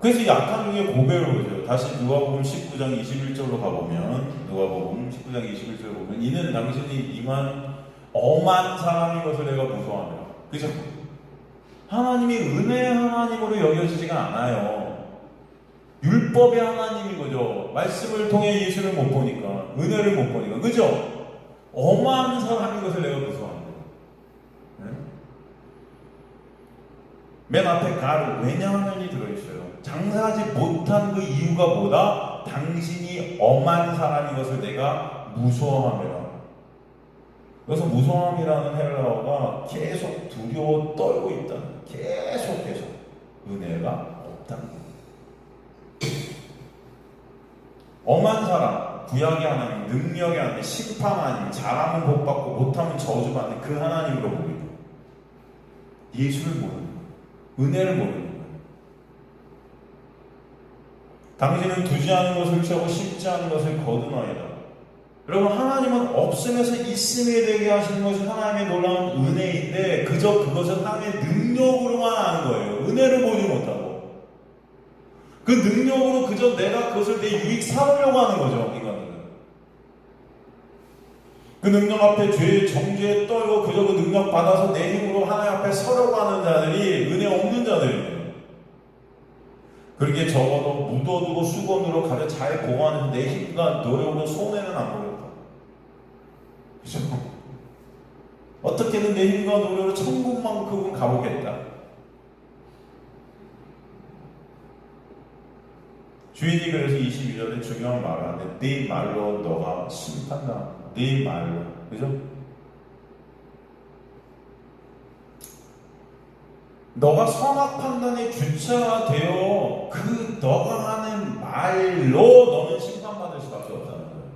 그래서 이 악한 종의 고백을 보죠. 다시 누가복음 19장 21절로 가보면 누가복음 19장 21절을 보면 이는 당신이 임한 엄한 사람인 것을 내가 무서워합니다. 그죠? 하나님이 은혜의 하나님으로 여겨지지가 않아요. 율법의 하나님인 거죠. 말씀을 통해 예수를 못 보니까, 은혜를 못 보니까, 그죠? 엄한 사람인 것을 내가 무서워합니다. 네? 맨 앞에 가로 왜냐하면이 들어있어요. 장사하지 못한 그 이유가 뭐다? 당신이 엄한 사람인 것을 내가 무서워함이라. 그래서 무서워함이라는 헬라어가 계속 두려워 떨고 있다는, 계속 은혜가 없다는 거예요. 엄한 사람, 구약의 하나님, 능력의 하나님, 심판 하나님, 잘하면 복받고 못하면 저주받는 그 하나님으로 보이는 거예요. 예수를 모르는 거예요. 은혜를 모르는 거예요. 당신은 두지 않은 것을 취하고 심지 않은 것을 거두나이다. 여러분, 하나님은 없음에서 있음이 되게 하시는 것이 하나님의 놀라운 은혜인데 그저 그것은 하나님의 능력으로만 하는 거예요. 은혜를 보지 못하고 그 능력으로 그저 내가 그것을 내 유익 삼으려고 하는 거죠, 인간들은. 그 능력 앞에 죄의 정죄에 떨고 그저 그 능력 받아서 내 힘으로 하나님 앞에 서려고 하는 자들이 은혜 없는 자들이에요. 그렇게 적어도 묻어두고 수건으로 가려 잘 보관해서 내 힘과 노력으로 손해는 안 보겠다. 그죠? 어떻게든 내 힘과 노력으로 천국만큼은 가보겠다. 주인이 그래서 22절에 중요한 말을 하는데 네 말로 너가 심판당한다. 네 말로. 그죠? 너가 선악 판단의 주체가 되어 그 너가 하는 말로 너는 심판받을 수밖에 없다는 거예요.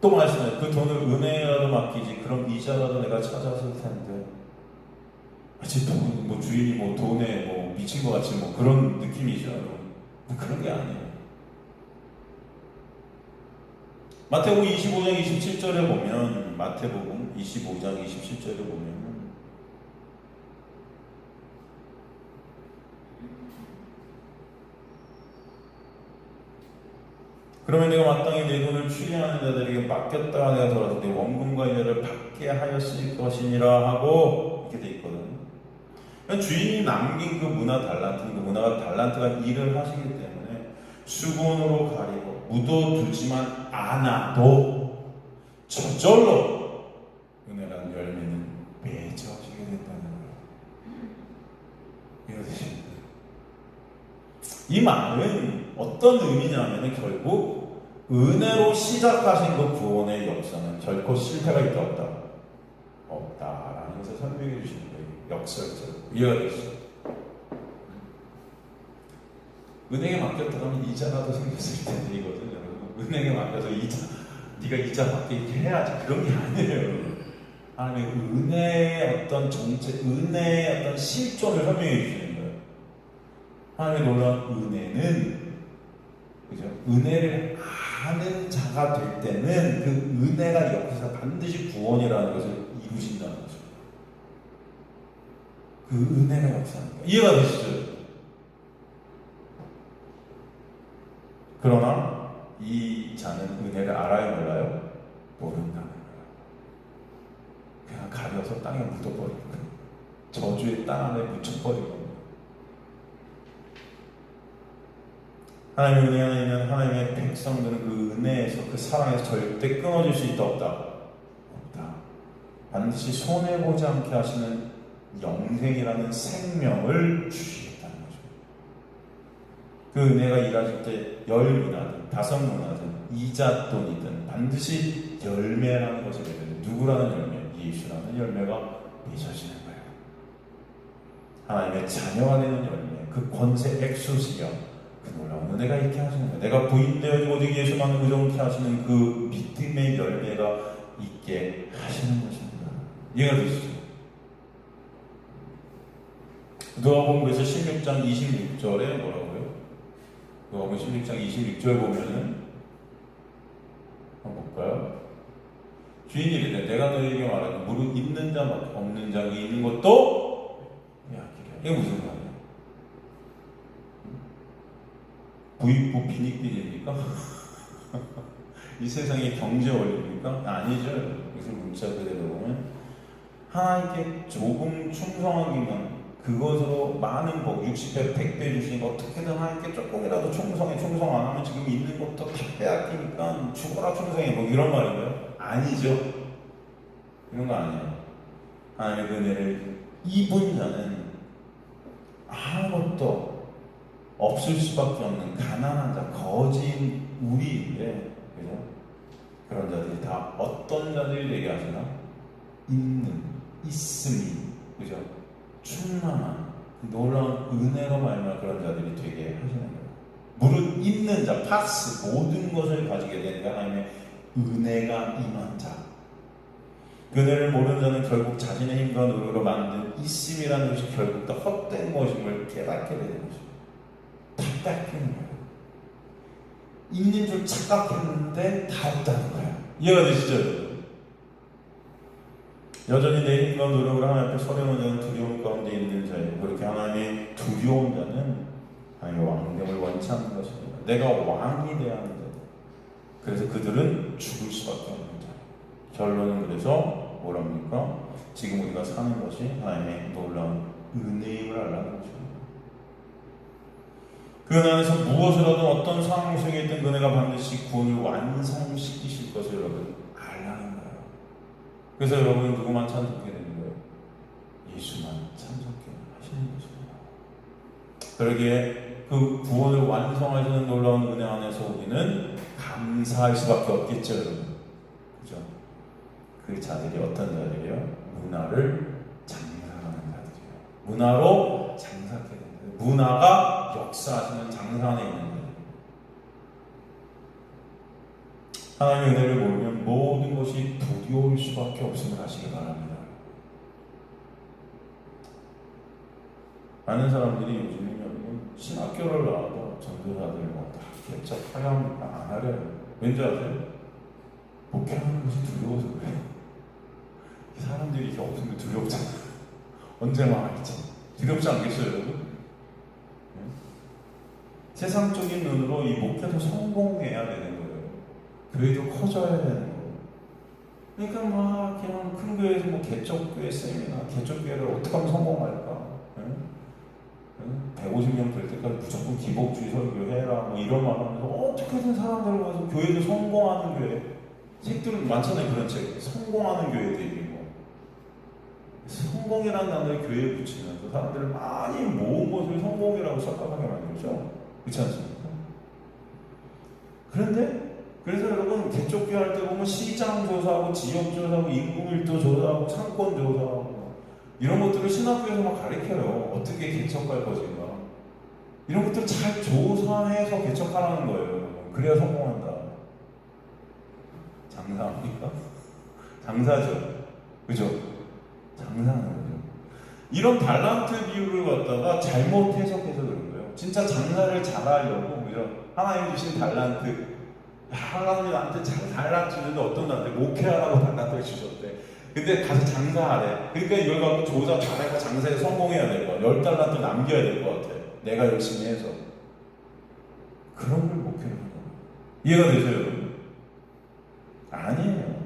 또 말씀해. 그 돈을 은혜라도 맡기지. 그럼 이자라도 내가 찾아줄 텐데. 마치 돈, 뭐 주인이 뭐 돈에 뭐 미친 것 같이 뭐 그런 느낌이죠. 뭐 그런 게 아니에요. 마태복음 25장 27절에 보면, 마태복음 25장 27절에 보면 그러면 내가 마땅히 내 돈을 추리하는 자들에게 맡겼다가 내가 돌아서 내 원금과 이자를 받게 하였을 것이니라 하고 이렇게 돼 있거든요. 그러니까 주인이 남긴 그 문화 달란트, 그 문화가 달란트가 일을 하시기 때문에 수건으로 가리고 묻어두지만 않아도 저절로 은혜라는 열매는 맺어지게 된다는 거예요. 이해되십니까? 이 말은 어떤 의미냐면 결국 은혜로 시작하신 그 구원의 역사는 결코 실패가 있다 없다? 없다라는 것을 설명해 주시는 거예요. 역설적으로 이해가 되시죠? 은행에 맡겼다 하면 이자라도 생겼을 텐데 이거든 여러분. 은행에 맡겨서 이자, 네가 이자 받게 이렇게 해야지. 그런 게 아니에요. 하나님의 은혜의 어떤 정체, 은혜의 어떤 실존을 설명해 주시는 거예요. 하나님의 놀라운 은혜는, 그죠? 은혜를 아는 자가 될 때는 그 은혜가 여기서 반드시 구원이라는 것을 이루신다는 거죠. 그 은혜가 역사하는 거예요. 이해가 되시죠? 그러나 이 자는 은혜를 알아요, 몰라요? 모른다는 거예요. 그냥 가려서 땅에 묻어버리는 거예요. 저주의 땅 안에 묻혀버리는 거예요. 하나님의 은혜 안에 있는 하나님의 백성들은 그 은혜에서, 그 사랑에서 절대 끊어질 수 있다 없다? 없다. 반드시 손해보지 않게 하시는 영생이라는 생명을 주시겠다는 거죠. 그 은혜가 일하실 때 10문화든 5문화든 이잣돈이든 반드시 열매라는 것이 되거든요. 누구라는 열매? 예수라는 열매가 맺어지는 거예요. 하나님의 자녀가 되는 열매, 그 권세 엑소시아, 그 놀라운 은혜가 있게 하시는 거예요. 내가 부인되어지고 오직 예수만 의존케 하시는 그 믿음의 열매가 있게 하시는 것입니다. 이해가 되시죠? 누가복음에서 16장 26절에 뭐라고요? 누가복음 16장 26절 보면은 한번 볼까요? 주인이 이르되 내가 너희에게 말하는 무릇 있는 자밖에 없는 자가 있는 것도 약이래. 이게 무슨 말이에요? 부익부 빈익빈입니까? 이 세상의 경제 원리입니까? 아니죠. 무슨 문자 그대로 보면 하나님께 조금 충성하기만 그것으로 많은 복 60배 100배 주시니까 어떻게든 하나님께 조금이라도 충성 안 하면 지금 있는 것도 다 빼앗기니까 죽어라 충성해 뭐 이런 말인가요? 아니죠. 이런 거 아니에요. 하나님의 그 은혜를 입은 자는 아무것도 없을 수밖에 없는 가난한 자, 거진 우리인데, 그죠? 그런 자들이 다 어떤 자들이 되게 하시나? 있음이, 그죠? 충만한 놀라운 은혜로 말미암아 그런 자들이 되게 하시는 거예요. 무릇 있는 자, 파스, 모든 것을 가지게 되니까 하나님의 은혜가 임한 자. 그 은혜를 모르는 자는 결국 자신의 힘과 노력으로 만든 있음이라는 것이 결국 다 헛된 것임을 깨닫게 되는 것입니다. 다 뺏기는 거예요. 있는 줄 착각했는데 다 없다는 거예요. 이해가 되시죠? 여전히 내 힘과 노력으로 하나님 앞에 서려는 자는 두려움 가운데 있는 자예요. 그렇게 하나님의 두려운 자는 하나님의 왕됨을 원치 않는 것입니다. 내가 왕이 되어야 하는 자. 그래서 그들은 죽을 수밖에 없는 거죠. 결론은 그래서 뭐랍니까? 지금 우리가 사는 것이 하나님의 놀라운 은혜임을 알라는 거죠. 그 은혜 안에서 무엇을 하든 어떤 상황 속에 있든 그 은혜가 반드시 구원을 완성시키실 것을 여러분 알라는 거예요. 그래서 여러분은 누구만 찬송하게 되는 거예요? 예수만 찬송하게 하시는 것입니다. 그러기에 그 구원을 완성하시는 놀라운 은혜 안에서 우리는 감사할 수밖에 없겠죠, 여러분. 그죠? 그 자들이 어떤 자들이에요? 문화를 장사하는 자들이에요. 문화로 장사하게 됩니다. 문화가 역사하시는 장사 안에 있는 거예요. 하나님의 은혜를 모르면 모든 것이 두려울 수밖에 없음을 아시기 바랍니다. 많은 사람들이 요즘은 여러분 신학교를 나와도 전도사들 뭐다 개척하려 합니까? 안 하려요. 왠지 아세요? 목회하는 것이 두려워서 그래요. 사람들이 이게 없으면 두렵잖아. 언제 망할지 두렵지 않겠어요, 여러분? 세상적인 눈으로 이 목회도 성공해야 되는 거예요. 교회도 커져야 되는 거예요. 그러니까 막 그냥 큰 교회에서 뭐 개척교회 세미나, 개척교회를 어떻게 하면 성공할까? 150명 될 때까지 무조건 기복주의 설교해라 뭐 이런 말 하면서 어떻게든 사람들 와서 교회도 성공하는 교회, 책들은 많잖아요. 그런 책. 성공하는 교회들이 뭐 성공이라는 단어를 교회에 붙이면서 사람들을 많이 모은 것을 성공이라고 착각하게 만들죠. 그렇지 않습니까? 그런데 그래서 여러분 개척교회 할 때 보면 시장 조사하고 지역 조사하고 인구 밀도 조사하고 상권 조사하고 이런 것들을 신학교에서 막 가르쳐요. 어떻게 개척할 것인가 이런 것들을 잘 조사해서 개척하라는 거예요. 그래야 성공한다. 장사합니까? 장사죠. 그죠? 장사하는 거죠. 이런 달란트 비유를 갖다가 잘못 해석해서 그런 거예요. 진짜 장사를 잘하려고 하나님 주신 달란트, 하나님이 나한테 달란트 주는데 어떤 나한테 목회하라고 달란트를 주셨대. 근데 가서 장사하래. 그러니까 이걸 갖고 조사 잘해서 장사에 성공해야 될 거야. 10달란트 남겨야 될 것 같아. 내가 열심히 해서. 그런 걸 목회를 하는 거예요. 이해가 되세요, 여러분? 아니에요.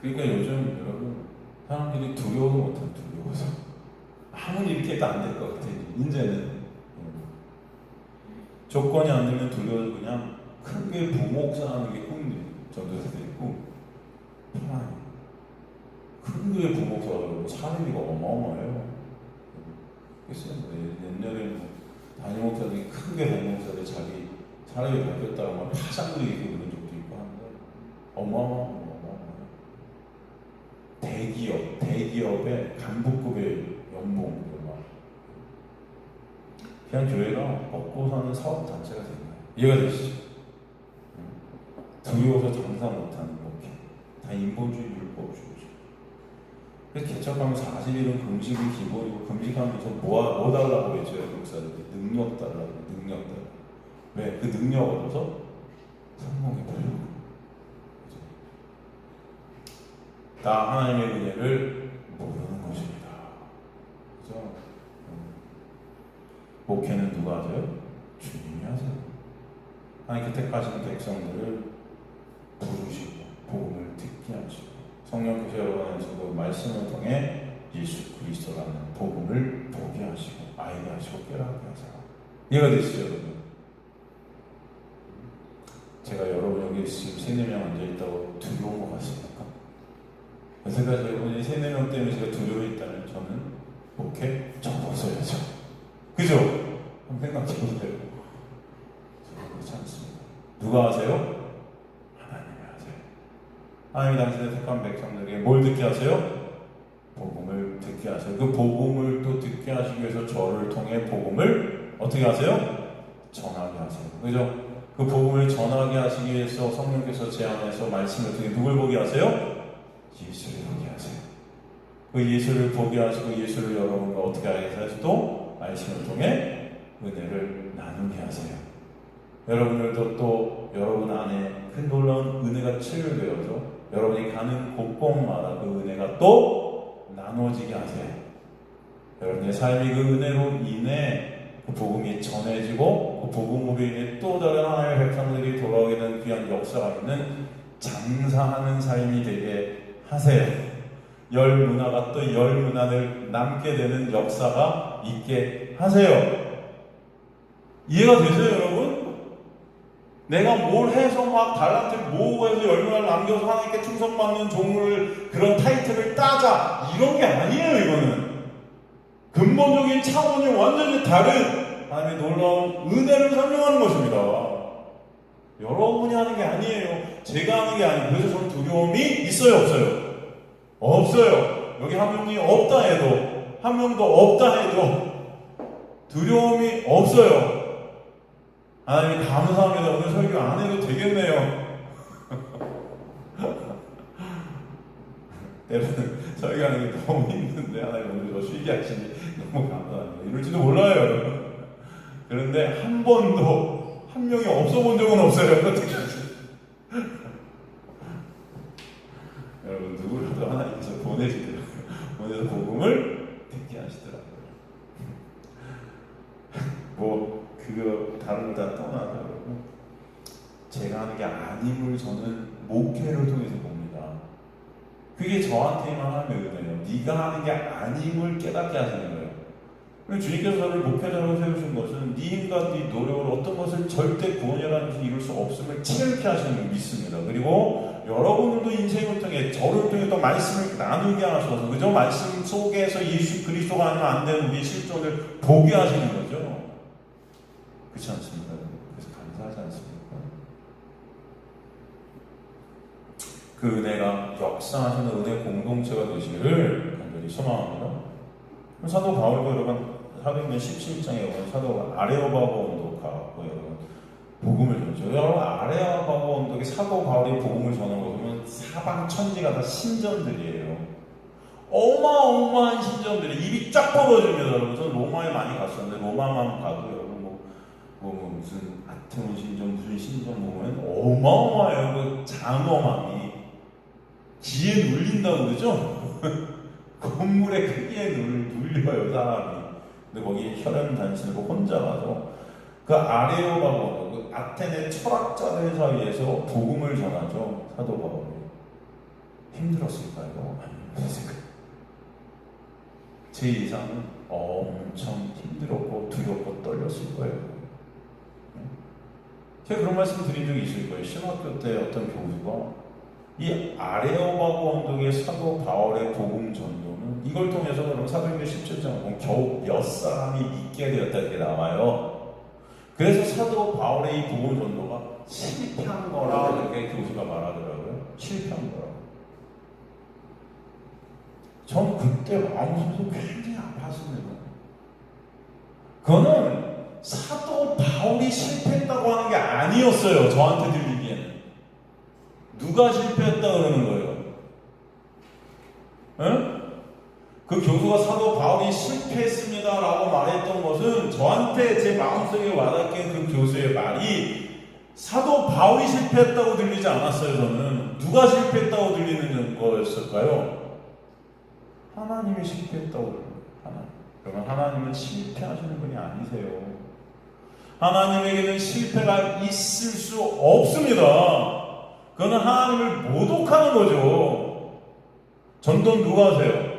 그러니까 요즘 여러분 사람들이 두려워도 못하면 두려워서 아무리 이렇게 해도 안 될 것 같아요. 이제는 조건이 안 되면 두려워서 그냥 크게 부목사 하는 게 꿈이에요. 전도사들이 꿈. 편안해. 크게 부목사가 그러고 사례비가 어마어마해요. 그래서 옛날에 뭐 담임목사들이 크게 담임목사들 자기 사례비 바뀌었다가 막 파장도 얘기하고 그런 적도 있고 하는데 어마어마해요. 대기업의 간부급의 연봉, 그냥 교회가 먹고 사는 사업 단체가 된 거예요. 이해가 되시죠? 두려워서 장사 못하는 목회, 다 인본주의, 율법주의죠. 그래서 개척하면 40일은 금식이 기본이고 금식하면서 뭐 달라고 했죠, 목사들이? 능력 달라고, 능력 달라고. 왜? 그 능력 얻어서 성공해보려고. 다 하나님의 은혜를 모르는 것입니다. 그죠? 목회는 누가 하세요? 주님이 하세요. 하나님께 택하신 백성들을 부르시고 복음을 듣게 하시고 성령께서 여러분의 그 말씀을 통해 예수 그리스도라는 복음을 보게 하시고 알게 하시고 깨닫게 하세요. 이해가 되시죠, 여러분? 제가 여러분 여기 지금 3-4명 앉아있다고 두려운 것 같습니까? 여태까지 여러분이 3-4명 때문에 제가 두려워했다면 저는 목회 접어서야죠. 그죠? 한번 생각해보세요. 저는 그렇지 않습니다. 누가 하세요? 하나님이 하세요. 하나님이 당신의 택한 백성들에게 뭘 듣게 하세요? 복음을 듣게 하세요. 그 복음을 또 듣게 하시기 위해서 저를 통해 복음을 어떻게 하세요? 전하게 하세요. 그죠? 그 복음을 전하게 하시기 위해서 성령께서 제안해서 말씀을 통해 누굴 보게 하세요? 예수를 보게 하세요. 그 예수를 보게 하시고 예수를 여러분과 어떻게 하게 하세요? 또 말씀을 통해 은혜를 나누게 하세요. 여러분들도 또 여러분 안에 큰 놀라운 은혜가 체류되어서 여러분이 가는 곳곳마다 그 은혜가 또 나눠지게 하세요. 여러분의 삶이 그 은혜로 인해 그 복음이 전해지고 복음으로 인해 또 다른 하나님의 백성들이 돌아오게 된 귀한 역사가 있는 장사하는 삶이 되게 하세요. 열 문화가 또 열 문화를 남게 되는 역사가 있게 하세요. 이해가 되세요, 여러분? 내가 뭘 해서 막 달란트를 모으고 해서 열 문화를 남겨서 하나님께 충성받는 종을 그런 타이틀을 따자 이런 게 아니에요. 이거는 근본적인 차원이 완전히 다른 하나님의 놀라운 은혜를 설명하는 것입니다. 여러분이 하는 게 아니에요. 제가 하는 게 아니에요. 그래서 저는 두려움이 있어요, 없어요? 없어요. 여기 한 명이 없다 해도, 한 명도 없다 해도 두려움이 없어요. 하나님 감사합니다. 오늘 설교 안 해도 되겠네요. 때로는 설교하는 게 너무 힘든데 하나님 오늘 저 쉬게 하시니 너무 감사합니다. 이럴지도 몰라요, 여러분. 그런데 한 번도 한 명이 없어 본 적은 없어요. 여러분 누구라도 하나님께서 보내시더라고요. 보내서 복음을 듣게 하시더라고요. 뭐 그거 다른 거 다 떠나서 여러분 제가 하는 게 아님을 저는 목회를 통해서 봅니다. 그게 저한테만 하는 은혜예요. 네가 하는 게 아님을 깨닫게 하시는 거예요. 주님께서 저를 목회자로 세우신 것은 네 힘과 네 노력으로 어떤 것을 절대 구원이라는 것을 이룰 수 없음을 체험케 하시는 걸 믿습니다. 그리고 여러분들도 인생을 통해 저를 통해 또 말씀을 나누게 하셔서 그저 말씀 속에서 예수 그리스도가 아니면 안 되는 우리의 실존을 보게 하시는 거죠. 그렇지 않습니까? 그래서 감사하지 않습니까? 그 은혜가 역사하시는 은혜 공동체가 되시기를 간절히 소망합니다. 사도 바울도 여러분 사도행전 17장에 보면 사도 아레오바고 온도가 여러분 복음을 전하죠. 여러분 아레오바고 온도에 사도 바울이 복음을 전한 거 보면 사방 천지가 다 신전들이에요. 어마어마한 신전들이 입이 쫙 벌어집니다. 여러분 저는 로마에 많이 갔었는데 로마만 가도 여러분 뭐 무슨 아테논 신전 무슨 신전 보면 어마어마해요. 그 장엄함이 기에 눌린다고 그러죠. 건물의 크기에 눌려요 사람이. 근데 거기 혈연 단신으로 혼자 가서 그 아레오바고 그 아테네 철학자들 사이에서 복음을 전하죠. 사도 바울이. 힘들었을까요? 제 이상은 엄청 힘들었고 두렵고 떨렸을 거예요. 제가 그런 말씀 드린 적이 있을 거예요. 신학교 때 어떤 교수가 이 아레오바고 언덕의 사도 바울의 복음 전도는 이걸 통해서 그럼 사도행전 17장을 보면 겨우 몇 사람이 믿게 되었다 이렇게 나와요. 그래서 사도 바울의 이 복음 전도가 실패한 거라 이렇게 교수가 말하더라고요. 실패한 거라. 전 그때 마음속에서 굉장히 아팠습니다. 그거는 사도 바울이 실패했다고 하는 게 아니었어요. 저한테 들리기에는. 누가 실패했다 그러는 거예요? 에? 그 교수가 사도 바울이 실패했습니다 라고 말했던 것은 저한테 제 마음속에 와닿게 그 교수의 말이 사도 바울이 실패했다고 들리지 않았어요. 저는 누가 실패했다고 들리는 거였을까요? 하나님이 실패했다고 들려요. 하나님. 그러면 하나님은 실패하시는 분이 아니세요. 하나님에게는 실패가 있을 수 없습니다. 그거는 하나님을 모독하는 거죠. 전도는 누가 하세요?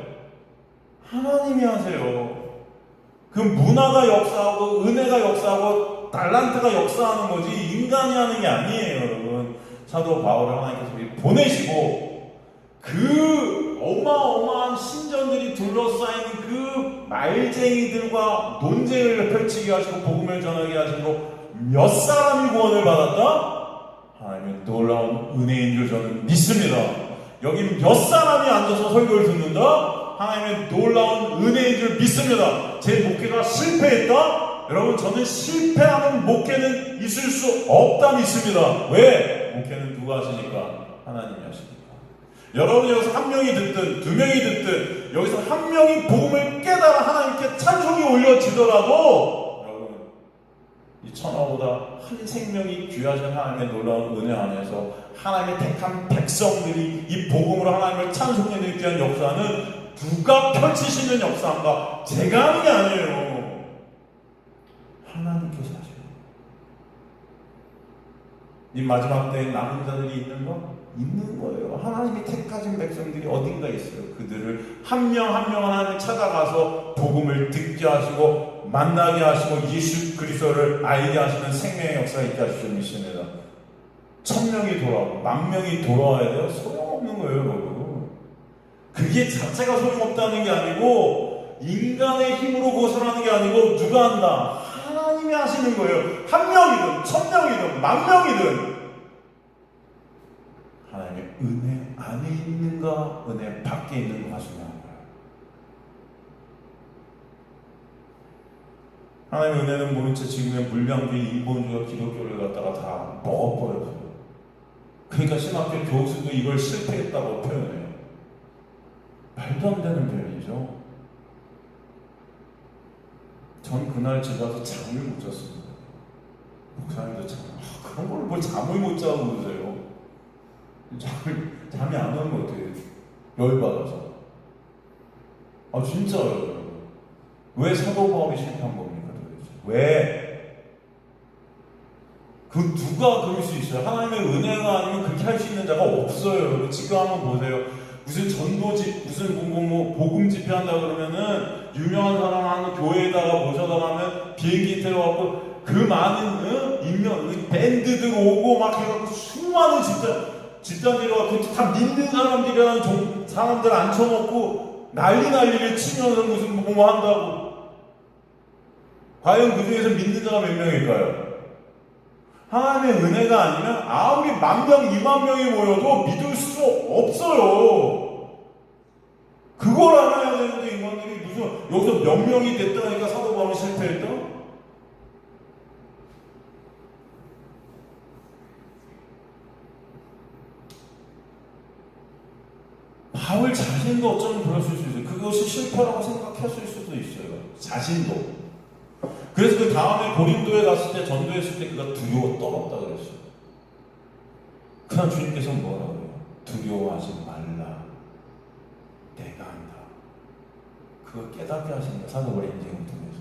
하나님이 하세요. 그 문화가 역사하고 은혜가 역사하고 달란트가 역사하는 거지 인간이 하는 게 아니에요. 여러분 사도 바울을 하나님께서 보내시고 그 어마어마한 신전들이 둘러싸인 그 말쟁이들과 논쟁을 펼치게 하시고 복음을 전하게 하시고 몇 사람이 구원을 받았다? 하나님의 놀라운 은혜인 줄 저는 믿습니다. 여기 몇 사람이 앉아서 설교를 듣는다? 하나님의 놀라운 은혜인 줄 믿습니다. 제 목회가 실패했다? 여러분 저는 실패하는 목회는 있을 수 없다 믿습니다. 왜? 목회는 누가 하시니까? 하나님이 하시니까. 여러분 여기서 한 명이 듣든 두 명이 듣든 여기서 한 명이 복음을 깨달아 하나님께 찬송이 올려지더라도 여러분 이 천하보다 한 생명이 귀하신 하나님의 놀라운 은혜 안에서 하나님의 택한 백성들이 이 복음으로 하나님을 찬송해내기 위한 역사는 누가 펼치시는 역사인가? 제가 하는 게 아니에요. 하나님께서 하셔요. 이 마지막 때에 남은 자들이 있는가? 있는 거예요. 하나님이 택하신 백성들이 어딘가 있어요. 그들을 한 명 한 명 하나님 찾아가서 복음을 듣게 하시고 만나게 하시고 예수 그리스도를 알게 하시는 생명의 역사가 있게 하시죠. 믿습니다. 1000명이 돌아오고 10,000명이 돌아와야 돼요. 소용없는 거예요, 여러분. 그게 자체가 소용없다는 게 아니고 인간의 힘으로 그것을 하는 게 아니고 누가 한다? 하나님이 하시는 거예요. 1,000명이든 1,000명이든 10,000명이든 하나님의 은혜 안에 있는가 은혜 밖에 있는가 중요한 거예요. 하나님의 은혜는 모른 채 지금의 물량주의 인본주의와 기독교를 갖다가 다 먹어버렸어요. 그러니까 신학교 교수도 이걸 실패했다고 표현해요. 말도 안 되는 표현이죠. 전 그날 집에 와서 잠을 못 잤습니다. 목사님도 그런 걸 뭘 잠을 못 자고 그러세요. 잠이 안 오는 거 어떻게 열받아서. 진짜요. 왜 사도 바울이 실패한 겁니까 도대체? 왜? 그 누가 그럴 수 있어요? 하나님의 은혜가 아니면 그렇게 할 수 있는 자가 없어요. 지금 한번 보세요. 무슨 전도집, 무슨 복음 집회한다 그러면은 유명한 사람 하는 교회에다가 모셔다 가면 비행기 태워갖고 그 많은 밴드들 오고 막 해갖고 수많은 집단지가 그것도 다 믿는 사람들이라는 사람들 앉혀놓고 난리를 치면서 무슨 뭐 한다고. 과연 그 중에서 믿는 자가 몇 명일까요? 하나님의 은혜가 아니면 아무리 10,000명, 20,000명이 모여도 믿을 수 없어요. 그걸 알아야 되는데 인간들이 무슨 여기서 몇 명이 됐다니까 사도 바울이 실패했다? 바울 자신도 어쩌면 그랬을 수 있어요. 그것이 실패라고 생각했을 수도 있어요. 자신도. 그래서 그 다음에 고린도에 갔을 때 전도했을 때 그가 두려워 떨었다 그랬어요. 그냥 주님께서 뭐라고 해요? 두려워하지 말라. 내가 한다. 그걸 깨닫게 하시는 거예요. 사도 바울의 인생을 통해서.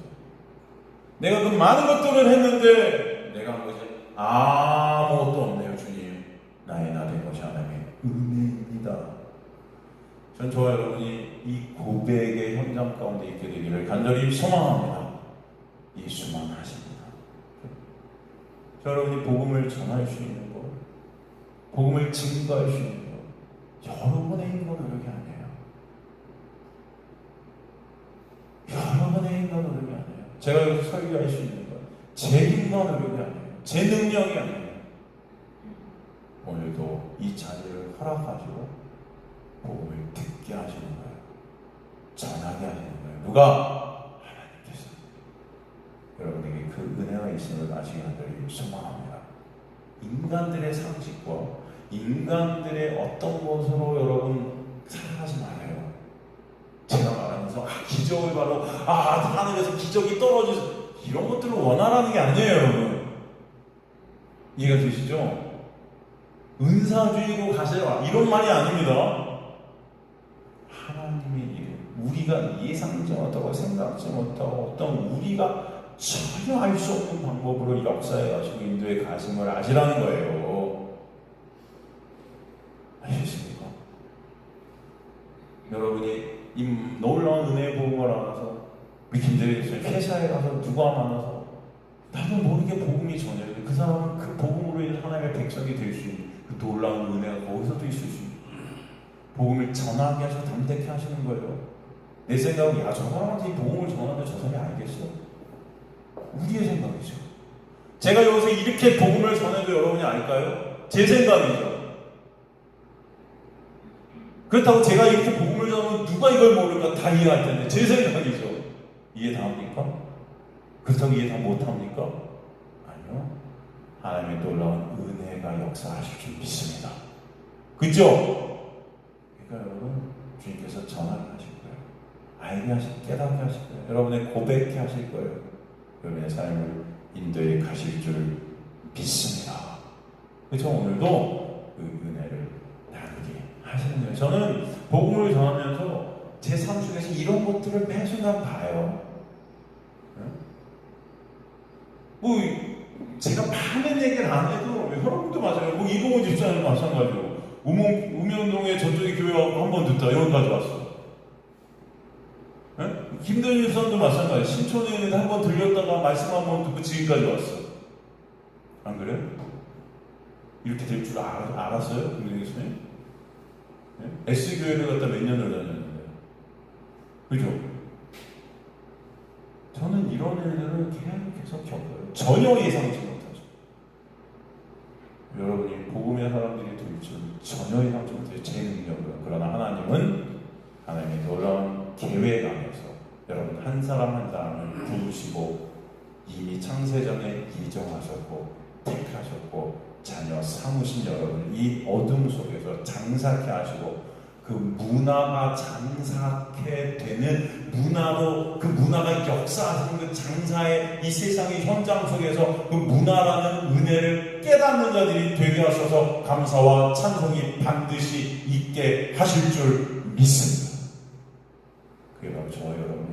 내가 그 많은 것들을 했는데 내가 한 것이 아무것도 없네요. 주님. 나의 나 된 것이 하나님의 은혜입니다. 전 저와 여러분이 이 고백의 현장 가운데 있게 되기를 간절히 소망합니다. 예수만 하십니다. 여러분이 복음을 전할 수 있는 것, 복음을 증거할 수 있는 것, 여러분의 힘과 노력이 아니에요. 여러분의 힘과 노력이 아니에요. 제가 여기서 설교할 수 있는 것, 제 힘과 노력이 아니에요. 제 능력이 아니에요. 오늘도 이 자리를 허락하시고 복음을 듣게 하시는 거예요. 전하게 하시는 거예요. 누가? 여러분에게 그 은혜가 있음을 아시기 간절히 소망합니다. 인간들의 상식과 인간들의 어떤 것으로 여러분 살아가지 말아요. 제가 말하면서 기적을 바로 하늘에서 기적이 떨어져서 이런 것들을 원하라는 게 아니에요, 여러분. 이해가 되시죠? 은사주의로 가시라 이런 말이 아닙니다. 하나님의 일, 우리가 예상치 못하고 생각지 못하고 어떤 우리가 전혀 알 수 없는 방법으로 역사에 가시고 인도에 가심을 아시라는 거예요. 아시겠습니까? 여러분이 이 놀라운 은혜의 복음을 알아서 믿음들이 회사에 가서 누가 만나서 나도 모르게 복음이 전해져. 그 사람은 그 복음으로 인해 하나님의 백성이 될 수 있는 그 놀라운 은혜가 거기서도 있을 수 있는 복음을 전하게 하셔서 담대케 하시는 거예요. 내 생각은 저 사람한테 이 복음을 전하는데 저 사람이 알겠어? 우리의 생각이죠. 제가 여기서 이렇게 복음을 전해도 여러분이 알까요? 제 생각이죠. 그렇다고 제가 이렇게 복음을 전하면 누가 이걸 모를까 다 이해할 텐데 제 생각이죠. 이해 다 합니까? 그렇다고 이해 다 못합니까? 아니요. 하나님의 놀라운 은혜가 역사하실 줄 믿습니다. 그죠? 그러니까 여러분 주님께서 전하게 하실 거예요. 알게 하실, 깨닫게 하실 거예요. 여러분의 고백게 하실 거예요. 여러분의 삶을 인도에 가실 줄 믿습니다. 그래서 오늘도 그 은혜를 나누게 하시는 거예요. 저는 복음을 전하면서 제 삶 속에서 이런 것들을 매 순간 봐요. 제가 많은 얘기를 안 해도 여러분도 마찬가지고 뭐 이동훈 집사님 마찬가지고 우명동에 저쪽에 교회하고 한 번 듣다 여기까지 왔어. 예? 김동윤 집사님도 마찬가지. 신촌에 있는데 한 번 들렸다가 말씀 한 번 듣고 지금까지 왔어. 안 그래요? 이렇게 될 줄 알았어요? 김동윤 집사님? 예? S교회를 갖다 몇 년을 다녔는데 그죠? 저는 이런 일들을 계속 겪어요. 전혀 예상치 못하죠. 여러분이 복음의 사람들이 될 줄 전혀 예상치 못해요. 제 능력으로. 그러나 하나님의 놀라운 계획 안에서 여러분 한 사람 한 사람을 부르시고 이미 창세전에 예정하셨고 택하셨고 자녀 삼으신 여러분 이 어둠 속에서 장사케 하시고 그 문화가 장사케 되는 문화로 그 문화가 역사하시는 그 장사의 이 세상의 현장 속에서 그 문화라는 은혜를 깨닫는 자들이 되게 하셔서 감사와 찬송이 반드시 있게 하실 줄 믿습니다. 그게 바로 저와 여러분